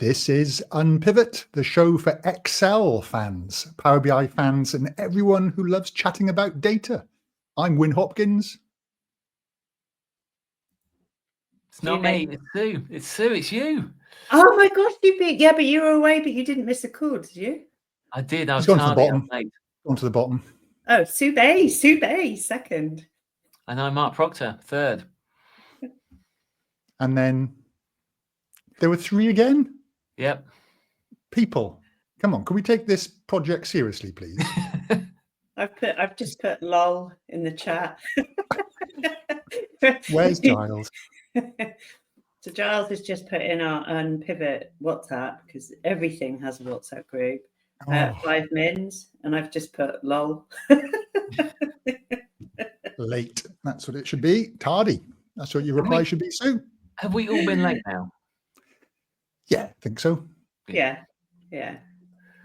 This is Unpivot, the show for Excel fans, Power BI fans, and everyone who loves chatting about data. I'm Wyn Hopkins. It's not me, it's Sue. It's Sue, it's you. Oh my gosh, yeah, but you were away, but you didn't miss a call, did you? I did. I was gone to the tardy, bottom. Gone to the bottom. Oh, Sue Bay, second. And I'm Mark Proctor, third. And then there were three again? Yep. People, come on, can we take this project seriously, please? I've just put lol in the chat. Where's Giles? So Giles has just put in our Unpivot WhatsApp, because everything has a WhatsApp group. 5 mins, and I've just put lol. Late. That's what it should be. Tardy. That's what your reply should be, Sue. Have we all been late now? Yeah, I think so. Yeah.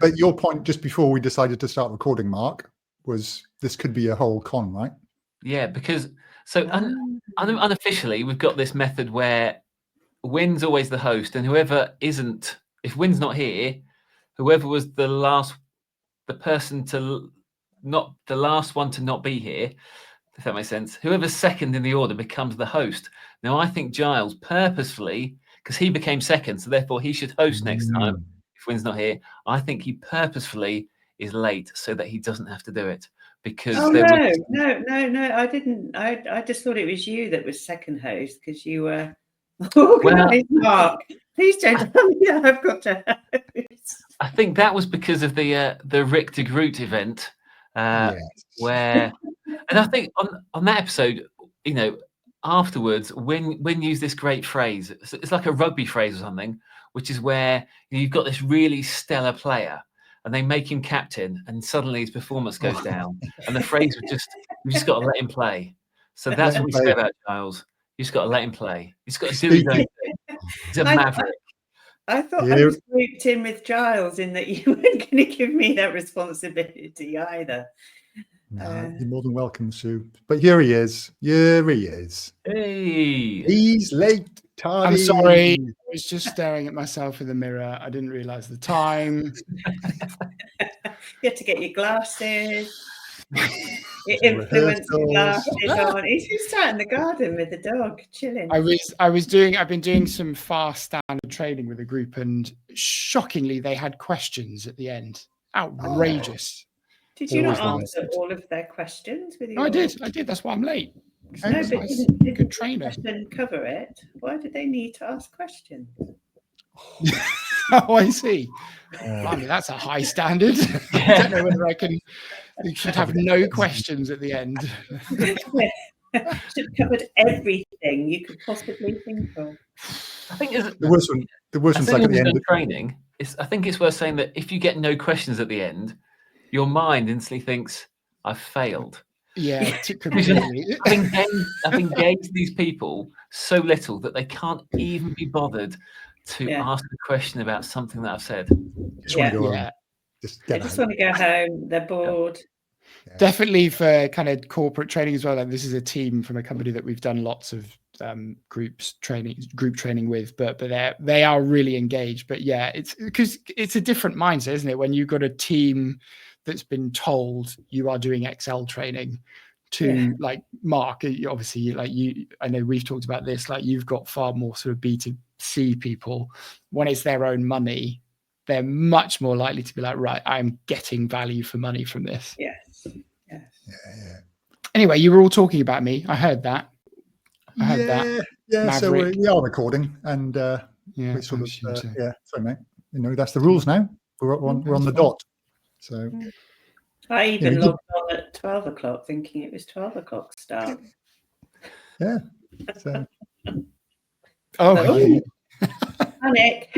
But your point just before we decided to start recording, Mark, was this could be a whole con, right? Yeah, because unofficially, we've got this method where Wyn's always the host, and whoever isn't, if Wyn's not here, whoever was the last one to not be here, if that makes sense, whoever's second in the order becomes the host. Now, I think Giles purposefully, because he became second, so therefore he should host next time if Wyn's not here. I think he purposefully is late so that he doesn't have to do it. Because no, I didn't. I just thought it was you that was second host because you were organised, Mark. Please don't tell me that I've got to host. I think that was because of the Rick de Groot event, where, and I think on that episode, afterwards, Wyn used this great phrase. It's like a rugby phrase or something, which is where you've got this really stellar player, and they make him captain, and suddenly his performance goes down. And the phrase was just, "You just got to let him play." So that's what we say about Giles. You just got to let him play. He's got to do his own thing. He's a maverick. I thought I was grouped in with Giles in that you weren't going to give me that responsibility either. No, you're more than welcome, Sue. But here he is. Hey. He's late, Tardy. I'm sorry. I was just staring at myself in the mirror. I didn't realise the time. You had to get your glasses. Your influence glasses on. He's just sat in the garden with the dog, chilling. I've been doing some fast standard training with a group, and shockingly, they had questions at the end. Outrageous. Did you not answer all of their questions with you? I did. That's why I'm late. No, but didn't good trainer. Question cover it. Why did they need to ask questions? Oh, I see. Blimey, that's a high standard. I don't know whether I can. You should have no questions at the end. Should have covered everything you could possibly think of. I think the worst one's like at the end of training. I think it's worth saying that if you get no questions at the end, your mind instantly thinks, "I've failed." Yeah, I've engaged these people so little that they can't even be bothered to ask a question about something that I've said. They just want to go home. They're bored. Yeah. Definitely for kind of corporate training as well. And this is a team from a company that we've done lots of group training with, but they are really engaged. But yeah, it's because it's a different mindset, isn't it? When you've got a team that's been told you are doing Excel training to like Mark, obviously, like I know we've talked about this, like you've got far more sort of B2C people. When it's their own money, they're much more likely to be like, right, I'm getting value for money from this. Yes. Yeah. Anyway, you were all talking about me. I heard that. Yeah. Maverick. So we are recording, and we sort of sorry, mate. That's the rules now. We're on the dot. So I even logged on at 12 o'clock, thinking it was 12 o'clock start. Yeah. So. Panic.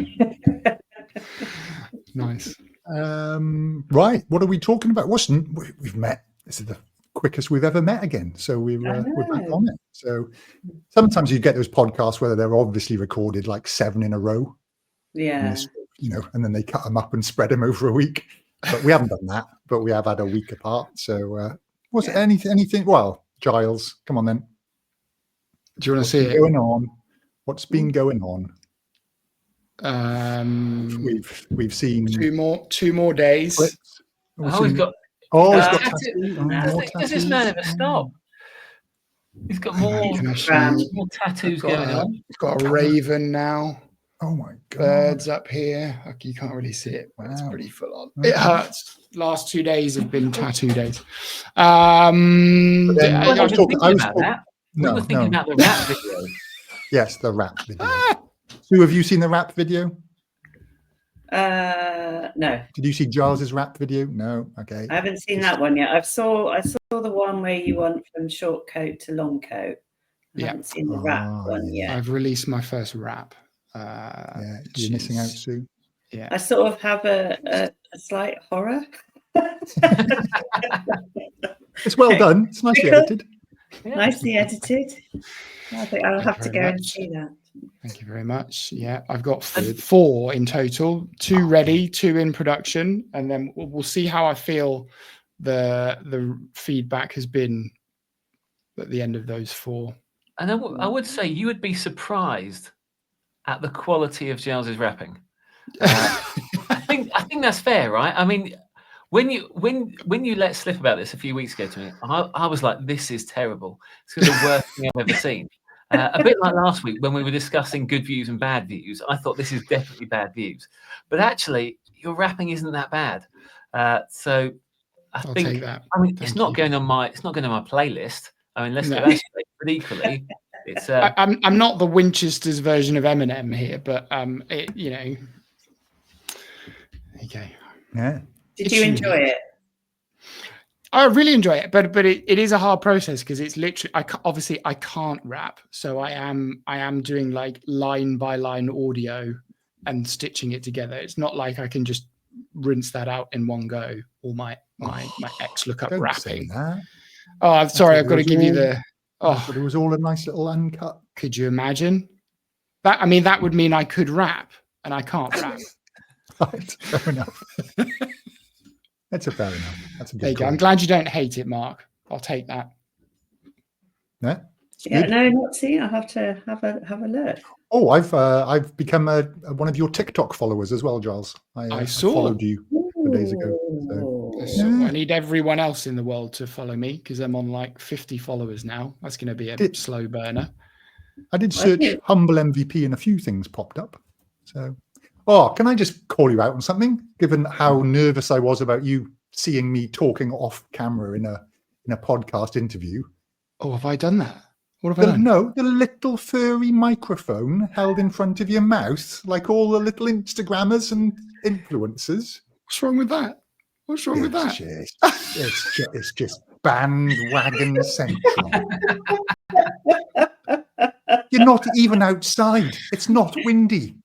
Nice. Right. What are we talking about? We've met. This is the quickest we've ever met again. So we're back on it. So sometimes you get those podcasts where they're obviously recorded like 7 in a row. Yeah. And then they cut them up and spread them over a week. But we haven't done that. But we have had a week apart. So was it anything? Well, Giles, come on then. Do you want to see it? Going on? What's been going on? We've seen two more days. clips. He's got. He's got tattoo. more Does this man ever stop? He's got more tattoos going on. He's got a raven now. Oh my god! Birds up here. You can't really see it, but it's pretty full on. Okay. It hurts. Last 2 days have been tattoo days. I was talking about that. No, we were thinking about the rap video. Yes, the rap video. Sue, have you seen the rap video? No. Did you see Giles's rap video? No. Okay. I haven't seen that one yet. I saw the one where you went from short coat to long coat. I haven't seen the rap one yet. I've released my first rap. You're missing out, Sue. Yeah. I sort of have a slight horror. It's well done. It's nicely edited. Yeah. Nicely edited. I think I'll have to go and see that. Thank you very much. Yeah, I've got 4 in total, 2 ready, 2 in production, and then we'll see how I feel the feedback has been at the end of those 4. And I would say you would be surprised at the quality of Giles's rapping. I think that's fair, right? I mean, when you let slip about this a few weeks ago to me, I was like, this is terrible. It's the worst thing I've ever seen. A bit like last week when we were discussing good views and bad views. I thought this is definitely bad views, but actually your rapping isn't that bad. So I'll think that. I mean, it's not going on my playlist. I mean, let's get that straight. But equally, it's. I'm not the Winchester's version of Eminem here, but there you go. Yeah. Did you enjoy it? I really enjoy it, but it is a hard process because it's literally I can't rap, so I am doing like line by line audio and stitching it together. It's not like I can just rinse that out in one go. Or my XLOOKUP rapping. Oh, I'm sorry, I've got to give you the. But it was all a nice little uncut. Could you imagine that? I mean, that would mean I could rap, and I can't rap. Right, fair enough. That's a fair enough. That's a good. There you go. I'm glad you don't hate it, Mark. I'll take that. Yeah. No, not seen. I'll have to have a look. Oh, I've become one of your TikTok followers as well, Giles. I followed you 2 days ago. So I need everyone else in the world to follow me because I'm on like 50 followers now. That's going to be a slow burner. I did search humble MVP and a few things popped up. So, can I just call you out on something? Given how nervous I was about you seeing me talking off camera in a podcast interview. Oh, have I done that? What have I done? No, the little furry microphone held in front of your mouth, like all the little Instagrammers and influencers. What's wrong with that? What's wrong with that? It's just bandwagon central. You're not even outside. It's not windy.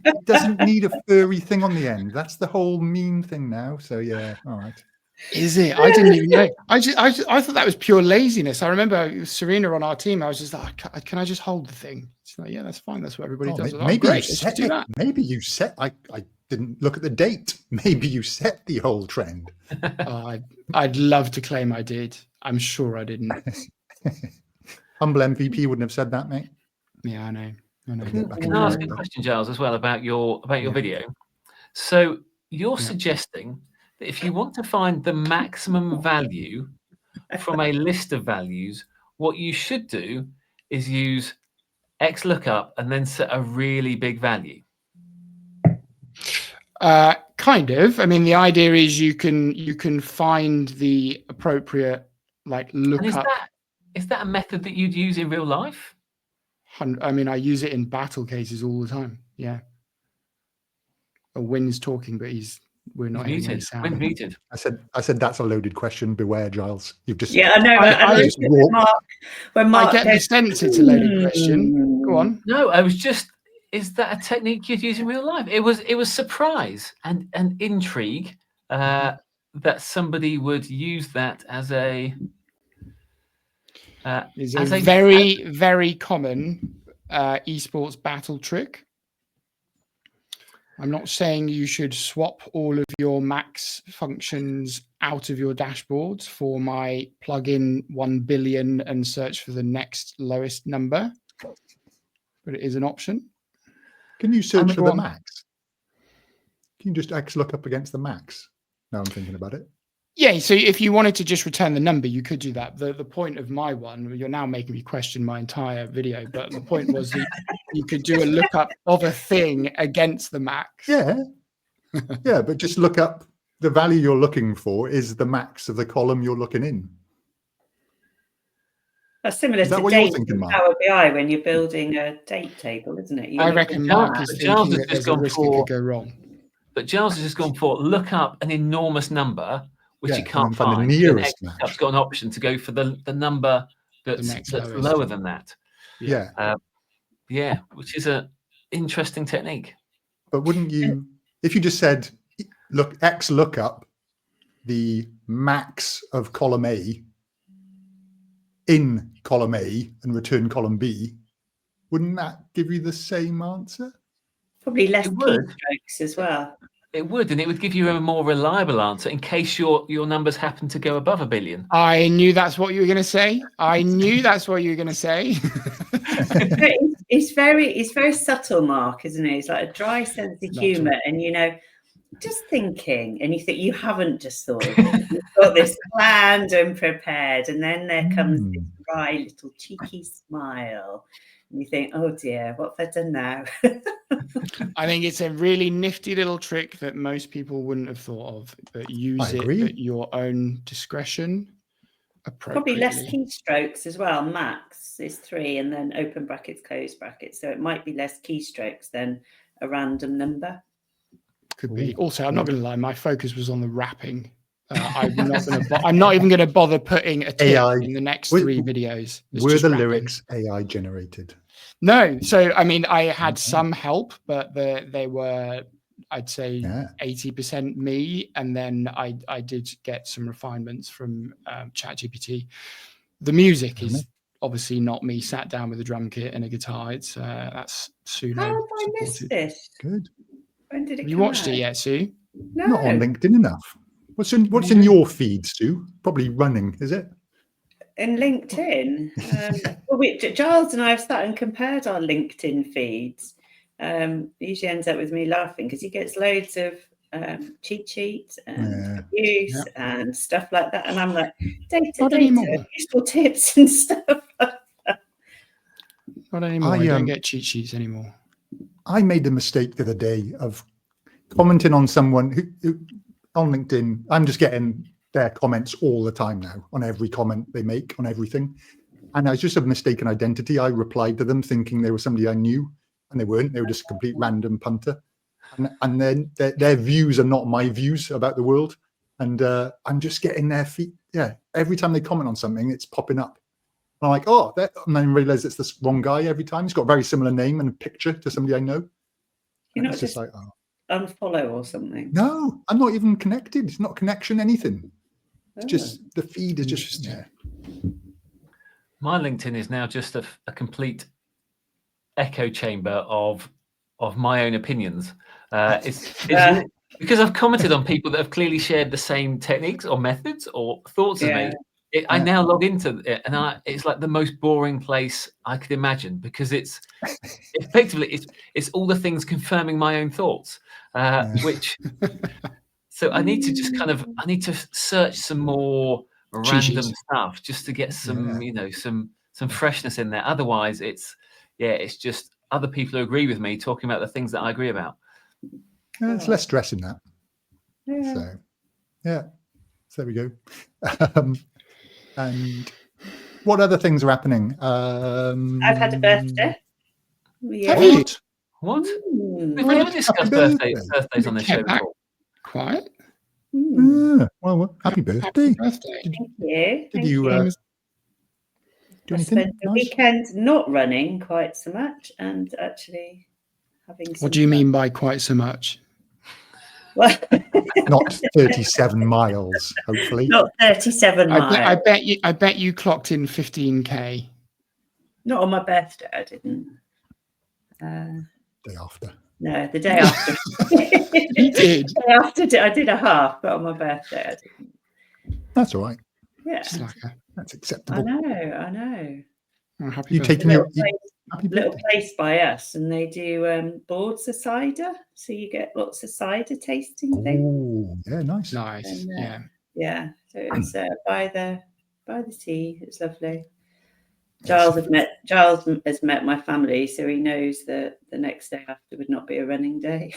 It doesn't need a furry thing on the end. That's the whole meme thing now. So yeah, all right. Is it? I didn't even know. I thought that was pure laziness. I remember Serena on our team. I was just like, can I just hold the thing? She's like, yeah, that's fine. That's what everybody does. Maybe you set it. Maybe you set. I didn't look at the date. Maybe you set the whole trend. I'd love to claim I did. I'm sure I didn't. Humble MVP wouldn't have said that, mate. Yeah, I know. Can I ask a question, Giles, as well about your video? So you're suggesting that if you want to find the maximum value from a list of values, what you should do is use XLOOKUP and then set a really big value. Kind of. I mean, the idea is you can find the appropriate lookup. Is that a method that you'd use in real life? I mean, I use it in battle cases all the time. Yeah. Wynn's talking, but we're not muted. Wynn's muted. I said that's a loaded question. Beware, Giles. You've just I know. When Mark I get the sense it's a loaded question. Go on. No, I was just. Is that a technique you'd use in real life? It was surprise and intrigue that somebody would use that as a. Is a very, very common esports battle trick. I'm not saying you should swap all of your max functions out of your dashboards for my plug-in 1 billion and search for the next lowest number, but it is an option. Can you search for the max? Can you just XLOOKUP against the max? Now I'm thinking about it. Yeah, so if you wanted to just return the number, you could do that. The point of my one, you're now making me question my entire video, but the point was that you could do a lookup of a thing against the max. Yeah. Yeah, but just look up the value you're looking for is the max of the column you're looking in. That's similar to date in Power BI when you're building a date table, isn't it? I reckon Mark is thinking that there's a risk it could go wrong. But Giles has just gone for look up an enormous number, which you can't find find. the nearest match. It's got an option to go for the number that's lower than that. Yeah. Yeah, which is an interesting technique. But wouldn't you, if you just said, look, XLOOKUP, the max of column A in column A and return column B, wouldn't that give you the same answer? Probably less keystrokes as well. It would, and it would give you a more reliable answer in case your numbers happen to go above 1 billion. I knew that's what you were going to say. I knew that's what you were going to say. It's very subtle, Mark, isn't it? It's like a dry sense of humour, and just thinking, and you think you haven't just thought of it. You've got this planned and prepared, and then there comes this dry little cheeky smile. And you think, oh dear, what have I done now? I think it's a really nifty little trick that most people wouldn't have thought of, but use it at your own discretion appropriately. Probably less keystrokes as well. Max is 3 and then open brackets, close brackets. So it might be less keystrokes than a random number. Could be. Also, I'm not going to lie, my focus was on the wrapping. I'm not even going to bother putting a tip in the next 3 videos. Were the lyrics AI generated? No. So, I mean, I had some help, but they were, I'd say, 80% me. And then I did get some refinements from ChatGPT. The music is obviously not me sat down with a drum kit and a guitar. It's that's Sue. How have I missed this? Good. When did it Have you watched it yet, Sue? No. Not on LinkedIn enough. What's in your feed, Stu? Probably running, is it? In LinkedIn. Giles and I have sat and compared our LinkedIn feeds. Usually ends up with me laughing because he gets loads of cheat sheets and reviews and stuff like that. And I'm like, data, useful tips and stuff like that. Not anymore. I don't get cheat sheets anymore. I made the mistake the other day of commenting on someone who on LinkedIn. I'm just getting their comments all the time now on every comment they make on everything. And I was just a mistaken identity. I replied to them thinking they were somebody I knew, and they weren't. They were just a complete random punter. And then their views are not my views about the world. And I'm just getting their feet. Yeah. Every time they comment on something, it's popping up. And I'm like, oh, and then realize it's the wrong guy every time. He's got a very similar name and a picture to somebody I know. You're not just like, unfollow or something? No, I'm not even connected. It's not connection, anything. It's just the feed is just. Yeah. My LinkedIn is now just a complete echo chamber of my own opinions. It's because I've commented on people that have clearly shared the same techniques or methods or thoughts as me. I now log into it, and it's like the most boring place I could imagine because it's effectively it's all the things confirming my own thoughts, which. So I need to just I need to search some more random stuff just to get some some freshness in there. Otherwise, it's just other people who agree with me talking about the things that I agree about. It's less stress in that. So there we go. And what other things are happening? I've had a birthday. What? We've never discussed birthdays on this show before. Quiet. Well, happy birthday. Thank you. Did you do anything? Spent the weekend not running quite so much and actually having some What do you mean by quite so much? Well, not 37 miles, hopefully. Not 37 miles. I bet you clocked in 15k. Not on my birthday, I didn't. Day after. No, the day after. You did. The day after, I did a half, but on my birthday, I didn't. That's all right. Yeah. That's acceptable. I know. Oh, happy You birthday. taking your little place by us, and they do boards of cider, so you get lots of cider tasting things. Oh, yeah, nice. And, Yeah. Yeah, so it's by the sea. It's lovely. Giles has met my family, so he knows that the next day after would not be a running day.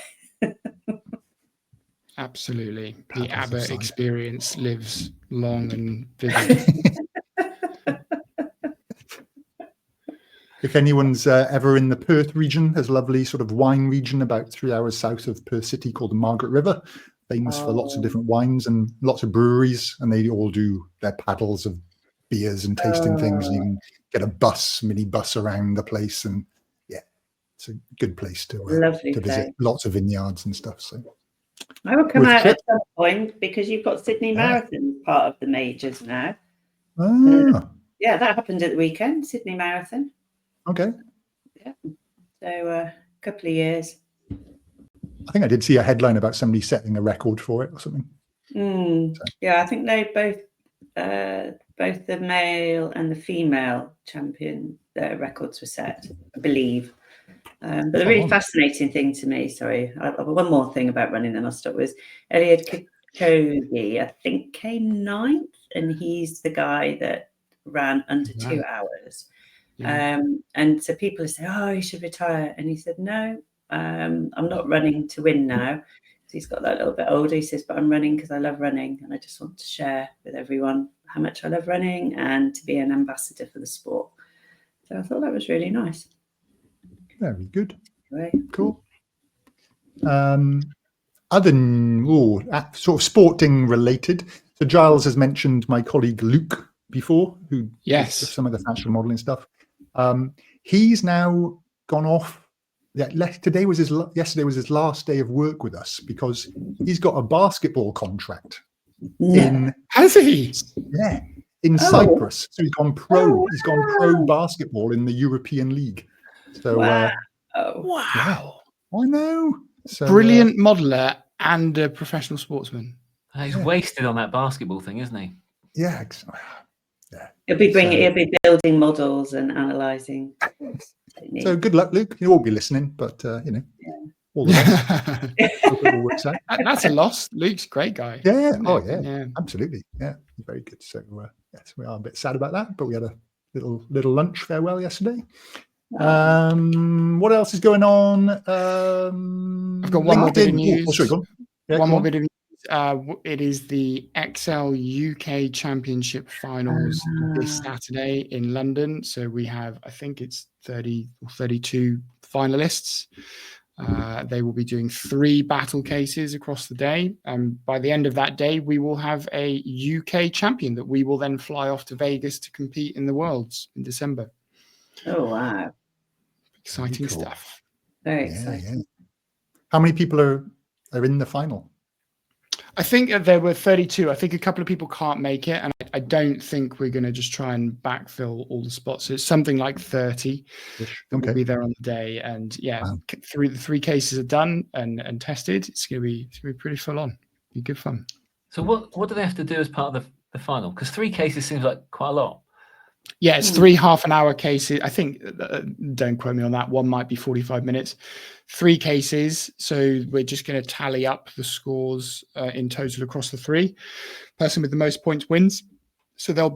Absolutely. The Paddles of Abbott cider. experience lives long and vivid. If anyone's ever in the Perth region, there's a lovely sort of wine region about 3 hours south of Perth City called the Margaret River, famous for lots of different wines and lots of breweries, and they all do their paddles of beers and tasting things. You can get a mini bus around the place, and yeah, it's a good place to visit. Lots of vineyards and stuff. So I will come out at some point because you've got Sydney Marathon part of the majors now. Yeah, that happened at the weekend, Sydney Marathon. Okay. Yeah. So a couple of years. I think I did see a headline about somebody setting a record for it or something. Yeah, I think they both the male and the female champion, their records were set, I believe. But the really fascinating thing to me, one more thing about running, then I'll stop, was Eliud Kipchoge, I think, came 9th, and he's the guy that ran under 2 hours. And so people say, oh, you should retire. And he said, no, I'm not running to win now. So he's got that little bit older. He says, but I'm running because I love running. And I just want to share with everyone how much I love running and to be an ambassador for the sport. So I thought that was really nice. Very good. Anyway. Cool. Other than sort of sporting related, so Giles has mentioned my colleague Luke before, who does some of the fashion modeling stuff. He's now gone off. Yesterday was his last day of work with us because he's got a basketball contract. Has he? Yeah, in Cyprus. So he's gone pro. He's gone pro basketball in the European League. So wow! Yeah, I know. So, brilliant modeler and a professional sportsman. He's wasted on that basketball thing, isn't he? Yeah. He'll be building models and analysing. So good luck, Luke. You won't be listening, but all the best. Hope it all works out. That's a loss. Luke's a great guy. Yeah. Oh yeah. Absolutely. Yeah. Very good. So yes, we are a bit sad about that, but we had a little lunch farewell yesterday. What else is going on? I've got one more bit of news. Sorry, go on. Yeah, one more bit of news. It is the XL UK Championship finals this Saturday in London. So we have, I think it's 30 or 32 finalists. They will be doing 3 battle cases across the day. And by the end of that day, we will have a UK champion that we will then fly off to Vegas to compete in the Worlds in December. Oh, wow. Exciting stuff. Very exciting. Yeah. How many people are in the final? I think there were 32. I think a couple of people can't make it, and I don't think we're going to just try and backfill all the spots. So it's something like 30 that will be there on the day. And the 3 cases are done and tested. It's going to be pretty full on. Be good fun. So what do they have to do as part of the final? Because 3 cases seems like quite a lot. Yeah, it's 3 half-an-hour cases. I think, don't quote me on that, one might be 45 minutes. 3 cases, so we're just going to tally up the scores in total across the 3. Person with the most points wins. So they'll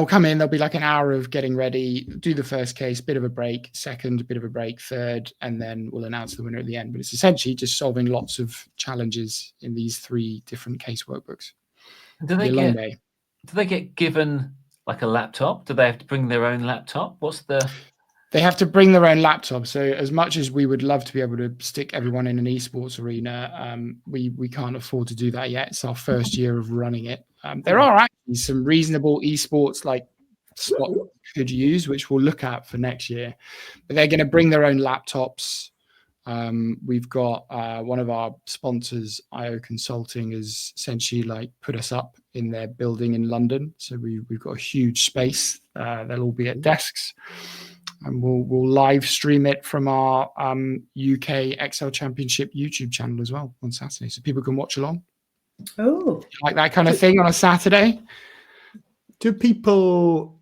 come in, there'll be like an hour of getting ready, do the first case, bit of a break, second, bit of a break, third, and then we'll announce the winner at the end. But it's essentially just solving lots of challenges in these 3 different case workbooks. Do they get given like a laptop? Do they have to bring their own laptop? They have to bring their own laptop. So as much as we would love to be able to stick everyone in an esports arena, we can't afford to do that yet. It's our first year of running it. There are actually some reasonable esports like spots we could use, which we'll look at for next year. But they're going to bring their own laptops. We've got one of our sponsors, IO Consulting, has essentially put us up in their building in London. So we've got a huge space. They'll all be at desks, and we'll live stream it from our UK XL Championship YouTube channel as well on Saturday, so people can watch along. Oh, like that kind of thing on a Saturday. Do people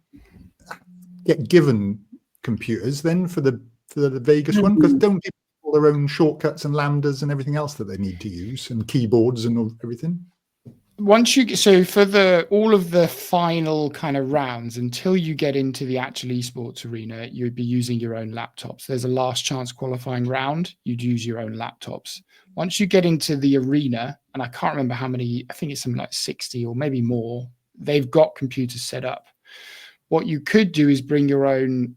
get given computers then for the Vegas one? Because don't people have all their own shortcuts and lambdas and everything else that they need to use, and keyboards and everything? Once you so for all of the final kind of rounds, until you get into the actual esports arena, you'd be using your own laptops. There's a last chance qualifying round, you'd use your own laptops. Once you get into the arena, and I can't remember how many, I think it's something like 60 or maybe more, they've got computers set up. What you could do is bring your own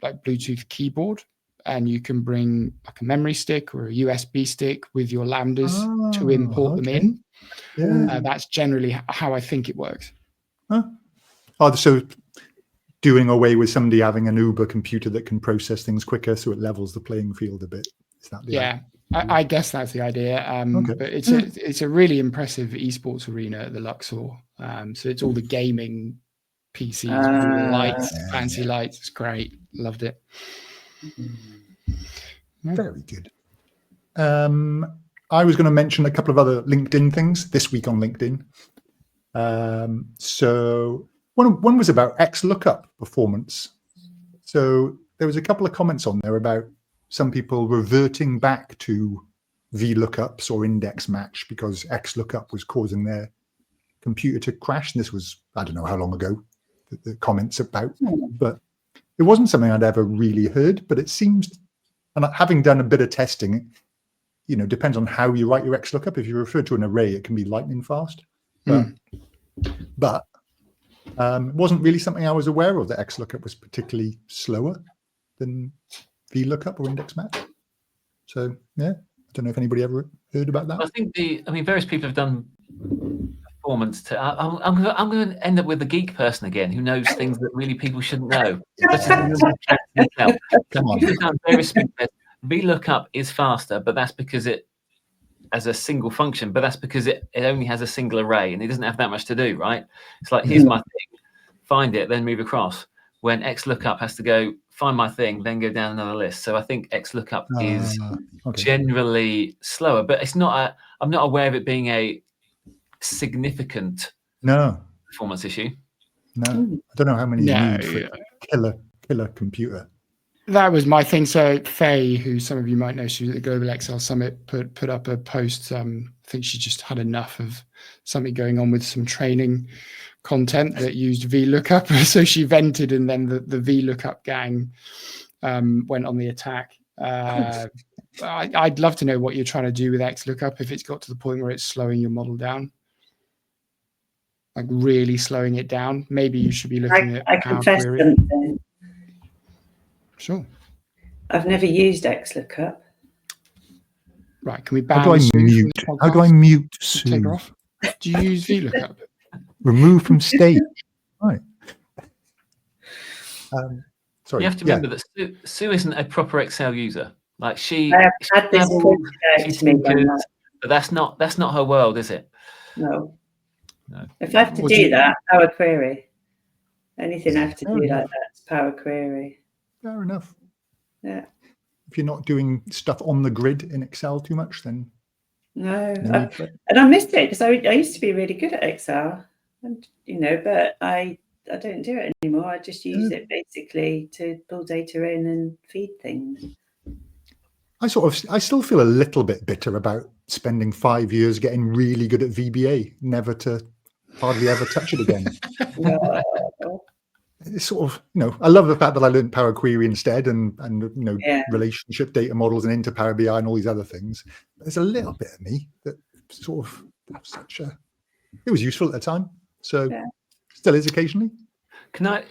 like Bluetooth keyboard, and you can bring like a memory stick or a USB stick with your lambdas to import them in. Yeah, that's generally how I think it works. Huh? Oh, so doing away with somebody having an Uber computer that can process things quicker, so it levels the playing field a bit. Is that the idea? I guess that's the idea. But it's a really impressive esports arena at the Luxor. So it's all the gaming PCs, with all the lights, fancy lights. It's great. Loved it. Very good. I was going to mention a couple of other LinkedIn things this week on LinkedIn. So one was about XLOOKUP performance. So there was a couple of comments on there about some people reverting back to VLOOKUPs or index match because XLOOKUP was causing their computer to crash. And this was, I don't know how long ago, the comments about, but it wasn't something I'd ever really heard, but it seems, and having done a bit of testing, you know, depends on how you write your XLOOKUP. If you refer to an array, it can be lightning fast. But it wasn't really something I was aware of, that XLOOKUP was particularly slower than VLOOKUP or index match. So, yeah, I don't know if anybody ever heard about that. I think various people have done performance to. I'm going to end up with the geek person again, who knows things that really people shouldn't know. Come on. VLOOKUP is faster, but that's because it as a single function, but that's because it only has a single array and it doesn't have that much to do, right? It's like, here's my thing, find it, then move across. When XLOOKUP has to go find my thing, then go down another list. So I think XLOOKUP is generally slower, but it's not I'm not aware of it being a significant performance issue. No, I don't know how many you need for a killer computer. That was my thing. So Faye, who some of you might know, she was at the Global Excel Summit, put up a post. I think she just had enough of something going on with some training content that used VLOOKUP. So she vented, and then the VLOOKUP gang went on the attack. I'd love to know what you're trying to do with XLOOKUP, if it's got to the point where it's slowing your model down, like really slowing it down. Maybe you should be looking at PowerBI. Sure. I've never used XLOOKUP. Right, can we ban How do I mute Sue? Take her off. Do you use VLOOKUP? Remove from stage. Right. Sorry. You have to remember that Sue isn't a proper Excel user. Like I have had this pointed out to me, but that's not her world, is it? No. If I have to do that, Power Query. Anything I have to do like that, it's Power Query. Fair enough. Yeah. If you're not doing stuff on the grid in Excel too much, then and I missed it because I used to be really good at Excel, and but I don't do it anymore. I just use it basically to pull data in and feed things. I still feel a little bit bitter about spending 5 years getting really good at VBA, never to hardly ever touch it again. It's sort of, I love the fact that I learned Power Query instead, and relationship data models and into Power BI and all these other things. But there's a little bit of me that sort of it was useful at the time, so still is occasionally. Can I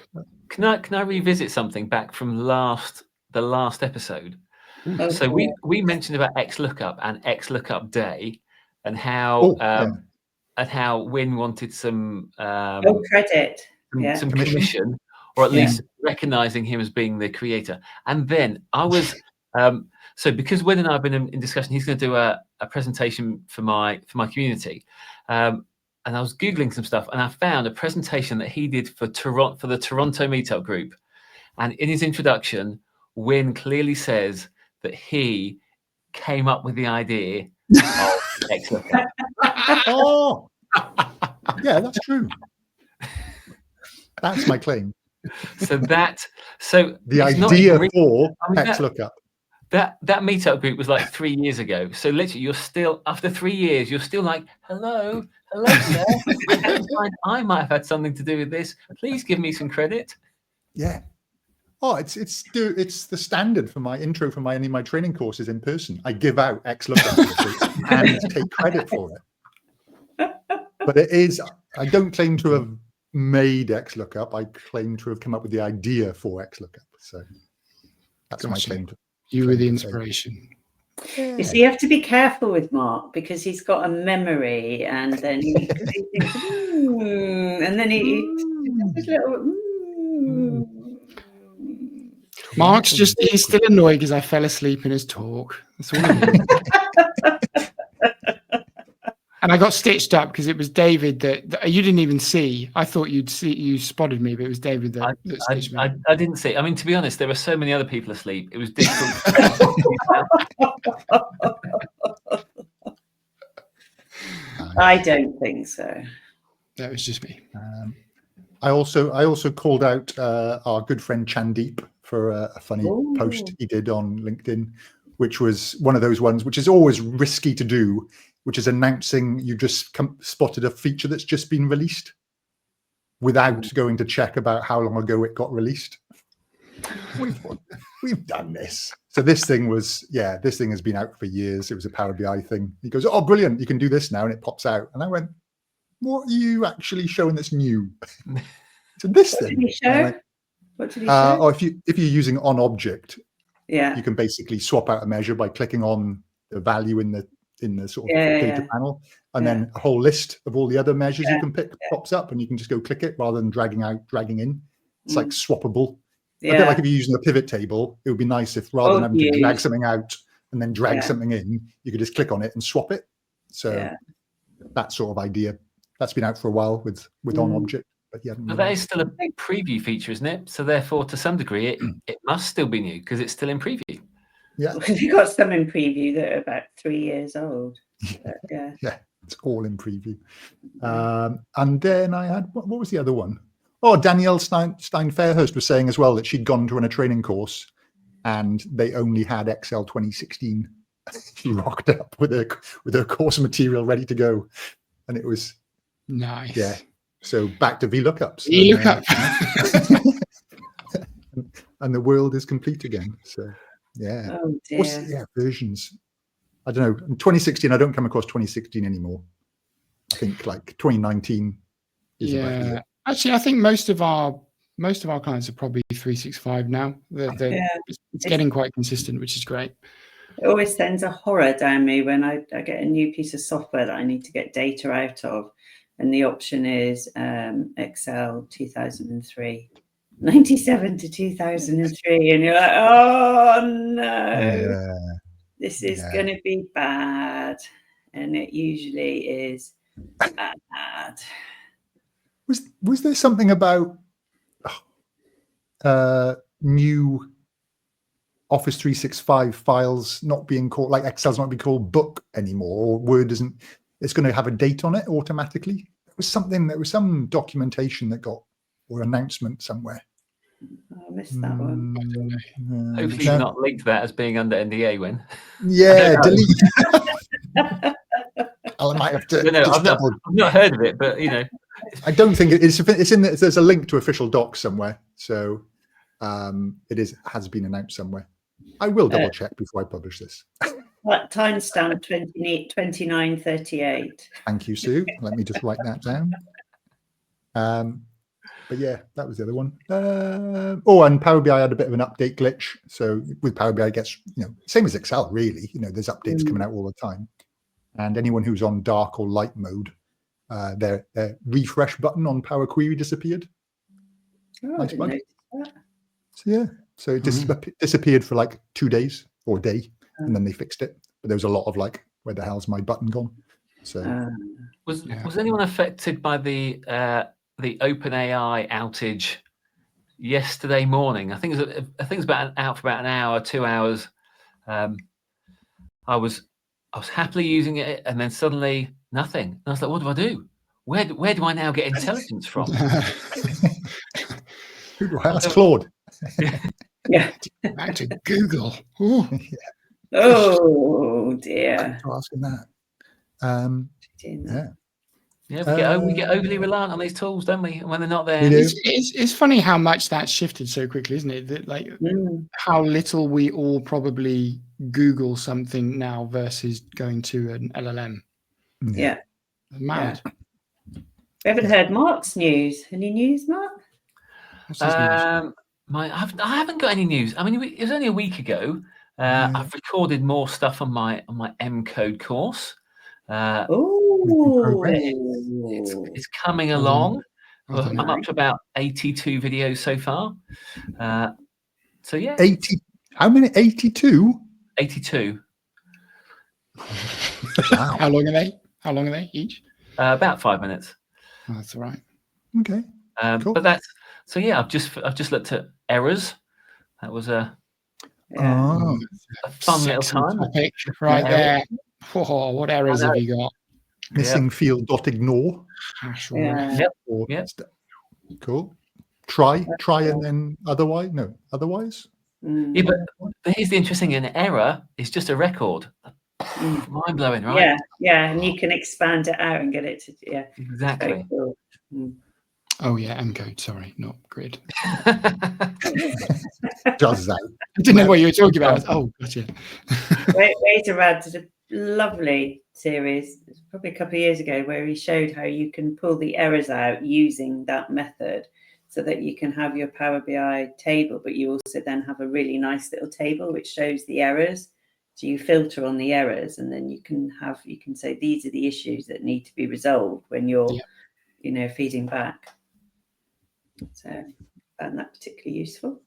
revisit something back from the last episode? So we mentioned about XLOOKUP and XLOOKUP Day, and how Win wanted some credit. Some commission, or at least recognizing him as being the creator. And then I was so because Win and I have been in discussion, he's going to do a presentation for my community, and I was googling some stuff, and I found a presentation that he did for the Toronto meetup group. And in his introduction, Win clearly says that he came up with the idea of XLOOKUP. Oh, yeah, that's true. That's my claim. So the idea for XLOOKUP. That meetup group was like 3 years ago. So literally, you're still, after 3 years, you're still like, hello there. I might have had something to do with this. Please give me some credit. Yeah. Oh, it's the standard for my intro for any of my training courses in person. I give out XLOOKUP and take credit for it. But it is, I don't claim to have made XLOOKUP. I claim to have come up with the idea for XLOOKUP. So that's my claim to. You were the inspiration. Yeah. You see, you have to be careful with Mark because he's got a memory, and then he thinks, and then he just little. He's still annoyed because I fell asleep in his talk. That's all it is. And I got stitched up because it was David that you didn't even see. I thought you spotted me, but it was David that stitched me. I didn't see. I mean, to be honest, there were so many other people asleep. It was difficult. I don't think so. That was just me. I also called out our good friend Chandeep for a funny post he did on LinkedIn, which was one of those ones which is always risky to do, which is announcing you just spotted a feature that's just been released without going to check about how long ago it got released. We've done this. So this thing has been out for years. It was a PowerBI thing. He goes, oh, brilliant, you can do this now, and it pops out. And I went, what are you actually showing that's new? So this thing. Did he show? What did he show? Or if you're using on object, yeah, you can basically swap out a measure by clicking on the value in the sort of data panel, and then a whole list of all the other measures you can pick pops up, and you can just go click it rather than dragging in. It's like swappable. A bit like if you're using a pivot table, it would be nice if rather than having to drag something out and then drag something in, you could just click on it and swap it. So that sort of idea, that's been out for a while with on object. But that is still a big preview feature, isn't it? So therefore, to some degree, it must still be new because it's still in preview. Yeah, we've got some in preview that are about 3 years old. But, yeah, it's all in preview. And then I had what was the other one? Oh, Danielle Stein-Fairhurst was saying as well that she'd gone to run a training course and they only had Excel 2016. She rocked up with her course material ready to go, and it was nice. Yeah. So back to VLOOKUPs. VLOOKUP. And the world is complete again. So yeah. Oh dear. Versions. I don't know. In 2016, I don't come across 2016 anymore. I think like 2019 is about it. Actually, I think most of our clients are probably 365 now. It's getting quite consistent, which is great. It always sends a horror down me when I get a new piece of software that I need to get data out of, and the option is Excel 2003, 97 to 2003, and you're like, oh no, this is going to be bad, and it usually is bad. Was there something about new Office 365 files not being called, like Excel's not being called book anymore, or Word isn't, it's going to have a date on it automatically? There was some documentation that got, or announcement somewhere. I missed that one. I don't know. Hopefully you've not linked that as being under NDA when. Yeah, delete. I might have to. No, I've not heard of it, but you know. I don't think it's in. There's a link to official docs somewhere, so it has been announced somewhere. I will double check before I publish this. Timestamp 2938. Thank you, Sue. Let me just write that down. But yeah, that was the other one. And PowerBI had a bit of an update glitch. So with PowerBI, it gets same as Excel, really. There's updates coming out all the time, and anyone who's on dark or light mode, their refresh button on Power Query disappeared. Oh, nice bug. So it disappeared for like 2 days or a day, and then they fixed it. But there was a lot of like, where the hell's my button gone? So was anyone affected by the OpenAI outage yesterday morning? I think it was out for about an hour, 2 hours. I was happily using it, and then suddenly nothing. And I was like, what do I do? Where do I now get intelligence from? Who do I ask? Claude. Yeah. Back to Google. Ooh. Oh dear. To ask him that. Yeah. Yeah, we get overly reliant on these tools, don't we? When they're not there. We do. It's funny how much that's shifted so quickly, isn't it? That, like, how little we all probably Google something now versus going to an LLM. Yeah. Mad. We haven't heard Mark's news. Any news, Mark? What's his news? I haven't got any news. I mean, it was only a week ago. I've recorded more stuff on my M code course. It's coming along. I'm up to about 82 videos so far. So yeah, 80. How many? 82. 82. Wow. How long are they each? About 5 minutes. Oh, that's all right. Okay. Cool. But that's so. Yeah, I've just looked at errors. That was a fun little time. Topic right there. Oh, what errors have you got? Missing field dot ignore. Yep. Cool. Try and then otherwise. No, otherwise. Yeah, but here's the interesting thing: an error is just a record. Mind blowing, right? Yeah, and you can expand it out and get it to exactly. Cool. Oh yeah, M code. Sorry, not grid. Does that? I didn't know what you were talking about. Oh, gotcha. Razorrad did a lovely series, probably a couple of years ago, where he showed how you can pull the errors out using that method, so that you can have your Power BI table, but you also then have a really nice little table which shows the errors. So you filter on the errors, and then you can say these are the issues that need to be resolved when you're, feeding back. So I found that particularly useful.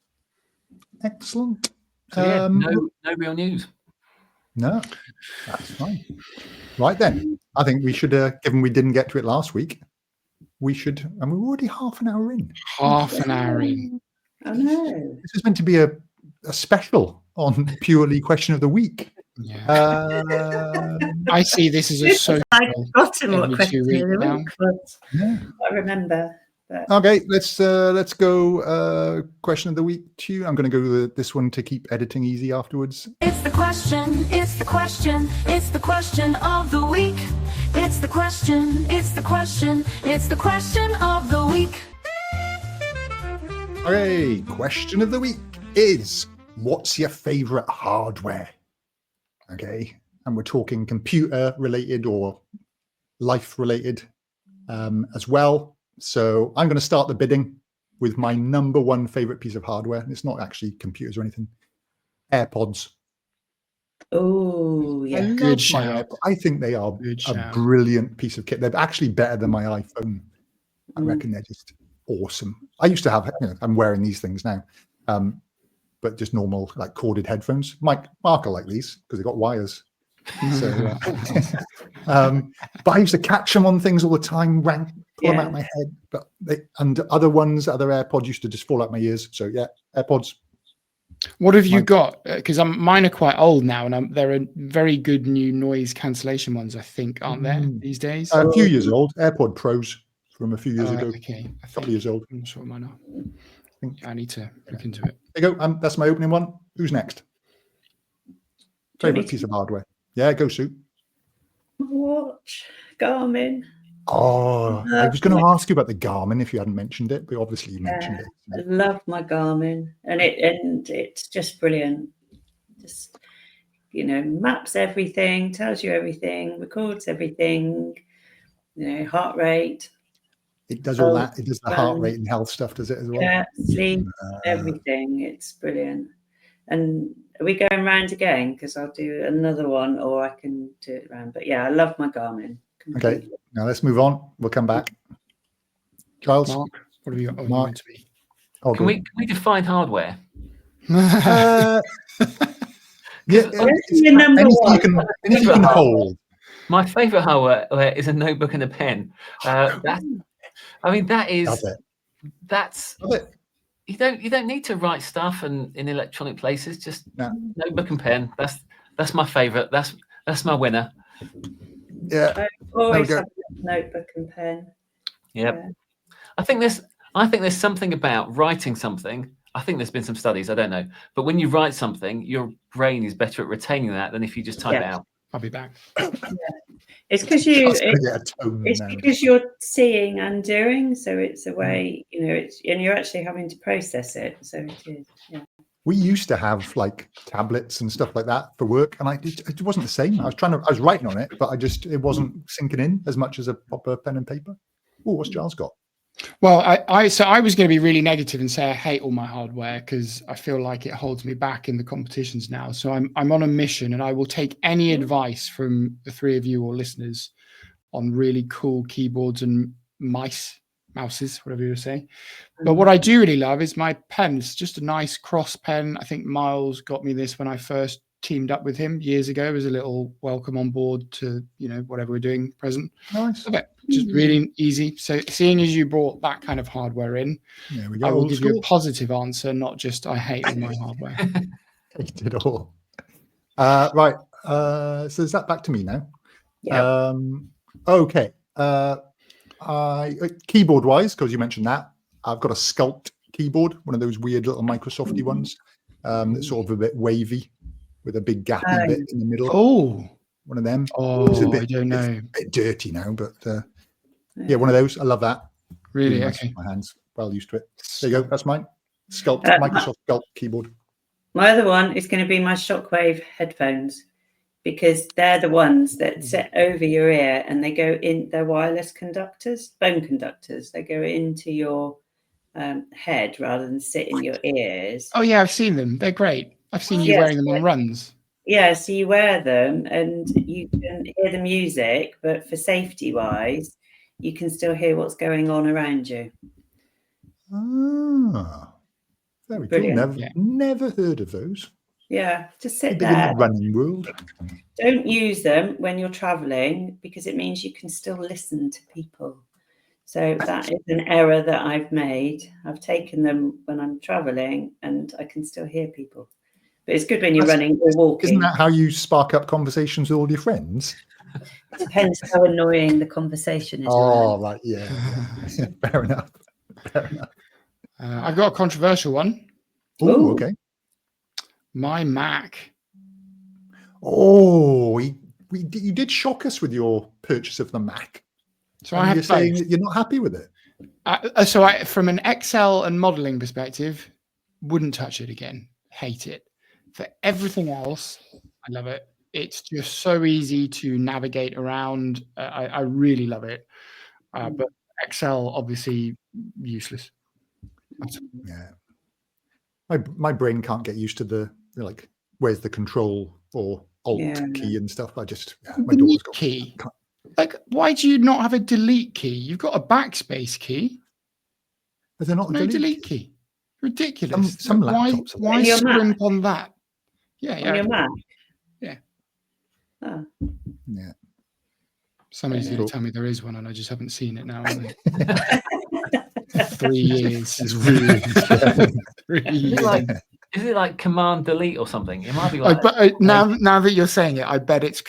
Excellent. So, no real news. No, that's fine. Right then, I think we should, given we didn't get to it last week, we should, and we're already half an hour in. Half an hour in. I know. This is meant to be a special on purely question of the week. Yeah. I see this as a social. I've forgotten what question of the now. week was. Yeah. I remember. But... Okay, let's go question of the week to you. I'm going to go to this one to keep editing easy afterwards. It's the question, it's the question, it's the question of the week. It's the question, it's the question, it's the question of the week. Okay, question of the week is, what's your favorite hardware? Okay, and we're talking computer related or life related as well. So I'm going to start the bidding with my number one favorite piece of hardware. It's not actually computers or anything. AirPods. Oh, yeah. Good shout. I think they are a brilliant piece of kit. They're actually better than my iPhone. I reckon they're just awesome. I used to have, I'm wearing these things now, but just normal, like corded headphones. Mark will like these because they've got wires. So, but I used to catch them on things all the time, pull them out of my head. But other AirPods used to just fall out my ears. So yeah, AirPods. What have you got? Because mine are quite old now, and there are very good new noise cancellation ones, I think, aren't there these days? A few years old. AirPod Pros from a few years ago. Okay, a couple of years old. I'm not sure mine are. I need to look into it. There you go. That's my opening one. Who's next? Favorite piece of hardware? Yeah, go Sue. Watch, Garmin. Oh, I was going to ask you about the Garmin if you hadn't mentioned it, but obviously you mentioned it. I love my Garmin, and it's just brilliant. Just maps everything, tells you everything, records everything. Heart rate. It does all that. It does the heart rate and health stuff, does it as well? Yeah, sleep, everything. It's brilliant. And are we going round again? Because I'll do another one, or I can do it round. But yeah, I love my Garmin. Completely. Okay, now let's move on. We'll come back. Giles, Mark, what have you got? Mark, can we define hardware? Yeah, your number one. Anything you can hold. My favorite hardware is a notebook and a pen. That's you don't need to write stuff in electronic places. Just notebook and pen. That's my favorite. That's my winner. Yeah. I always have a notebook and pen. Yep. Yeah. I think I think there's something about writing something. I think there's been some studies, I don't know. But when you write something, your brain is better at retaining that than if you just type it out. I'll be back. It's because you're seeing and doing, so it's a way, and you're actually having to process it. So it is. Yeah. We used to have like tablets and stuff like that for work, and it wasn't the same. I was writing on it, but it wasn't sinking in as much as a proper pen and paper. Oh, what's Giles got? Well, I was going to be really negative and say I hate all my hardware because I feel like it holds me back in the competitions now. So I'm on a mission, and I will take any advice from the three of you or listeners on really cool keyboards and mouses, whatever you say. But what I do really love is my pen. It's just a nice cross pen. I think Miles got me this when I first teamed up with him years ago as a little welcome on board to whatever we're doing present. Nice. Just really easy. So seeing as you brought that kind of hardware in, I will give you a positive answer, not just I hate all my hardware. Hate it all. Right. So is that back to me now? Yeah. Okay. Keyboard wise, because you mentioned that, I've got a Sculpt keyboard, one of those weird little Microsofty ones. That's sort of a bit wavy with a big gappy bit in the middle. Oh, one of them. Oh, I don't know. It's a bit dirty now, but yeah, one of those. I love that. Really? Nice Okay. My hands well used to it. There you go. That's mine. Sculpt, Microsoft Sculpt keyboard. My other one is going to be my Shockwave headphones, because they're the ones that sit over your ear and they go in. They're wireless conductors, bone conductors. They go into your head rather than sit in your ears. Oh yeah, I've seen them. They're great. I've seen you wearing them on runs. Yeah, so you wear them and you can hear the music, but for safety wise, you can still hear what's going on around you. Ah, very cool. Never heard of those. Yeah, just sit there. In the running world. Don't use them when you're traveling because it means you can still listen to people. So that is an error that I've made. I've taken them when I'm traveling and I can still hear people. But it's good when you're running or walking. Isn't that how you spark up conversations with all your friends? It depends how annoying the conversation is. Oh, right. Yeah. Fair enough. Fair enough. I've got a controversial one. Oh, okay. My Mac. Oh, you did shock us with your purchase of the Mac. So I have saying that you're not happy with it. So from an Excel and modeling perspective, wouldn't touch it again. Hate it. For everything else, I love it. It's just so easy to navigate around. I really love it. But Excel, obviously, useless. Yeah. My brain can't get used to the where's the control or alt key and stuff. My daughter's got key. Why do you not have a delete key? You've got a backspace key. Is there not no a delete key? Ridiculous. Some laptops. Why scrimp on that? Yeah. On your Mac? Yeah. Oh. Yeah. Somebody's going to tell me there is one and I just haven't seen it now. 3 years. It's really 3 years. Is it like Command Delete or something? It might be like. But now that you're saying it, I bet it's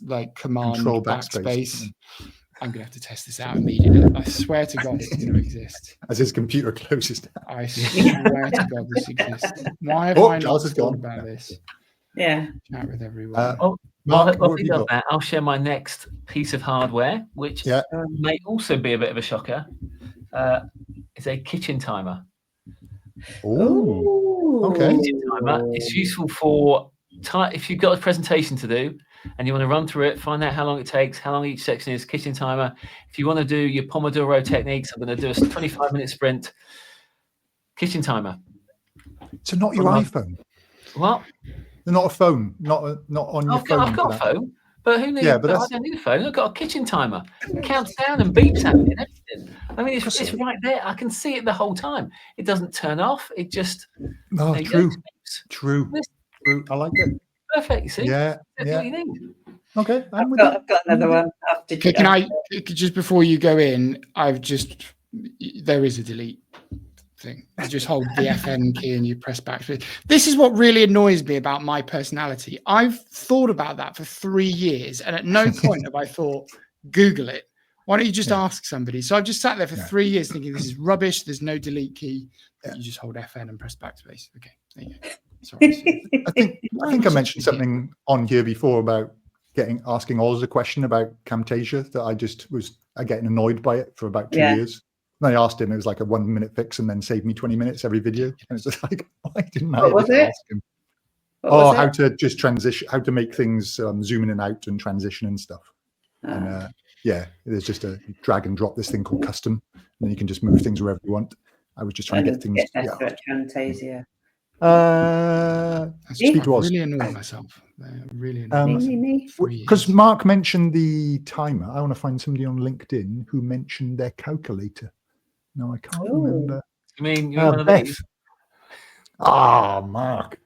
like Command Control Backspace. I'm gonna have to test this out immediately. I swear to God, it's going to exist. As his computer closes down. I swear to God, this exists. Why have I not thought about this? Yeah. Chat with everyone. Mark, I'll share my next piece of hardware, which may also be a bit of a shocker. It's a kitchen timer. Oh, okay. Kitchen timer. It's useful for if you've got a presentation to do and you want to run through it, find out how long it takes, how long each section is. Kitchen timer. If you want to do your Pomodoro techniques, I'm going to do a 25-minute sprint. Kitchen timer. So not your iPhone. What? Not a phone. Not on your phone. I've got a phone. But who needs? Yeah, but I don't need a phone. I've got a kitchen timer. It counts down and beeps at me and everything. I mean, it's right there. I can see it the whole time. It doesn't turn off. It just. No, true. I like it. Perfect. You see? Yeah. That's what you need. Okay. I've got another one. Can I just before you go in? There is a delete thing. You just hold the FN key and you press back. This is what really annoys me about my personality. I've thought about that for 3 years, and at no point have I thought, Google it. Why don't you just ask somebody? So I've just sat there for 3 years thinking this is rubbish. There's no delete key. You just hold FN and press backspace. Okay, there you go. Sorry. I think I mentioned something on here before about asking Oz a question about Camtasia that I just was getting annoyed by it for about 2 years. And I asked him, it was like a 1 minute fix and then saved me 20 minutes every video. And it's just like, why didn't I ask him? How to just transition, how to make things zoom in and out and transition and stuff. And there's just a drag and drop this thing called custom, and then you can just move things wherever you want. I was just trying to get things. Better at Camtasia. Really annoying myself. Really annoying. Because Mark mentioned the timer. I want to find somebody on LinkedIn who mentioned their calculator. No, I can't remember. You mean you're one of these? Mark.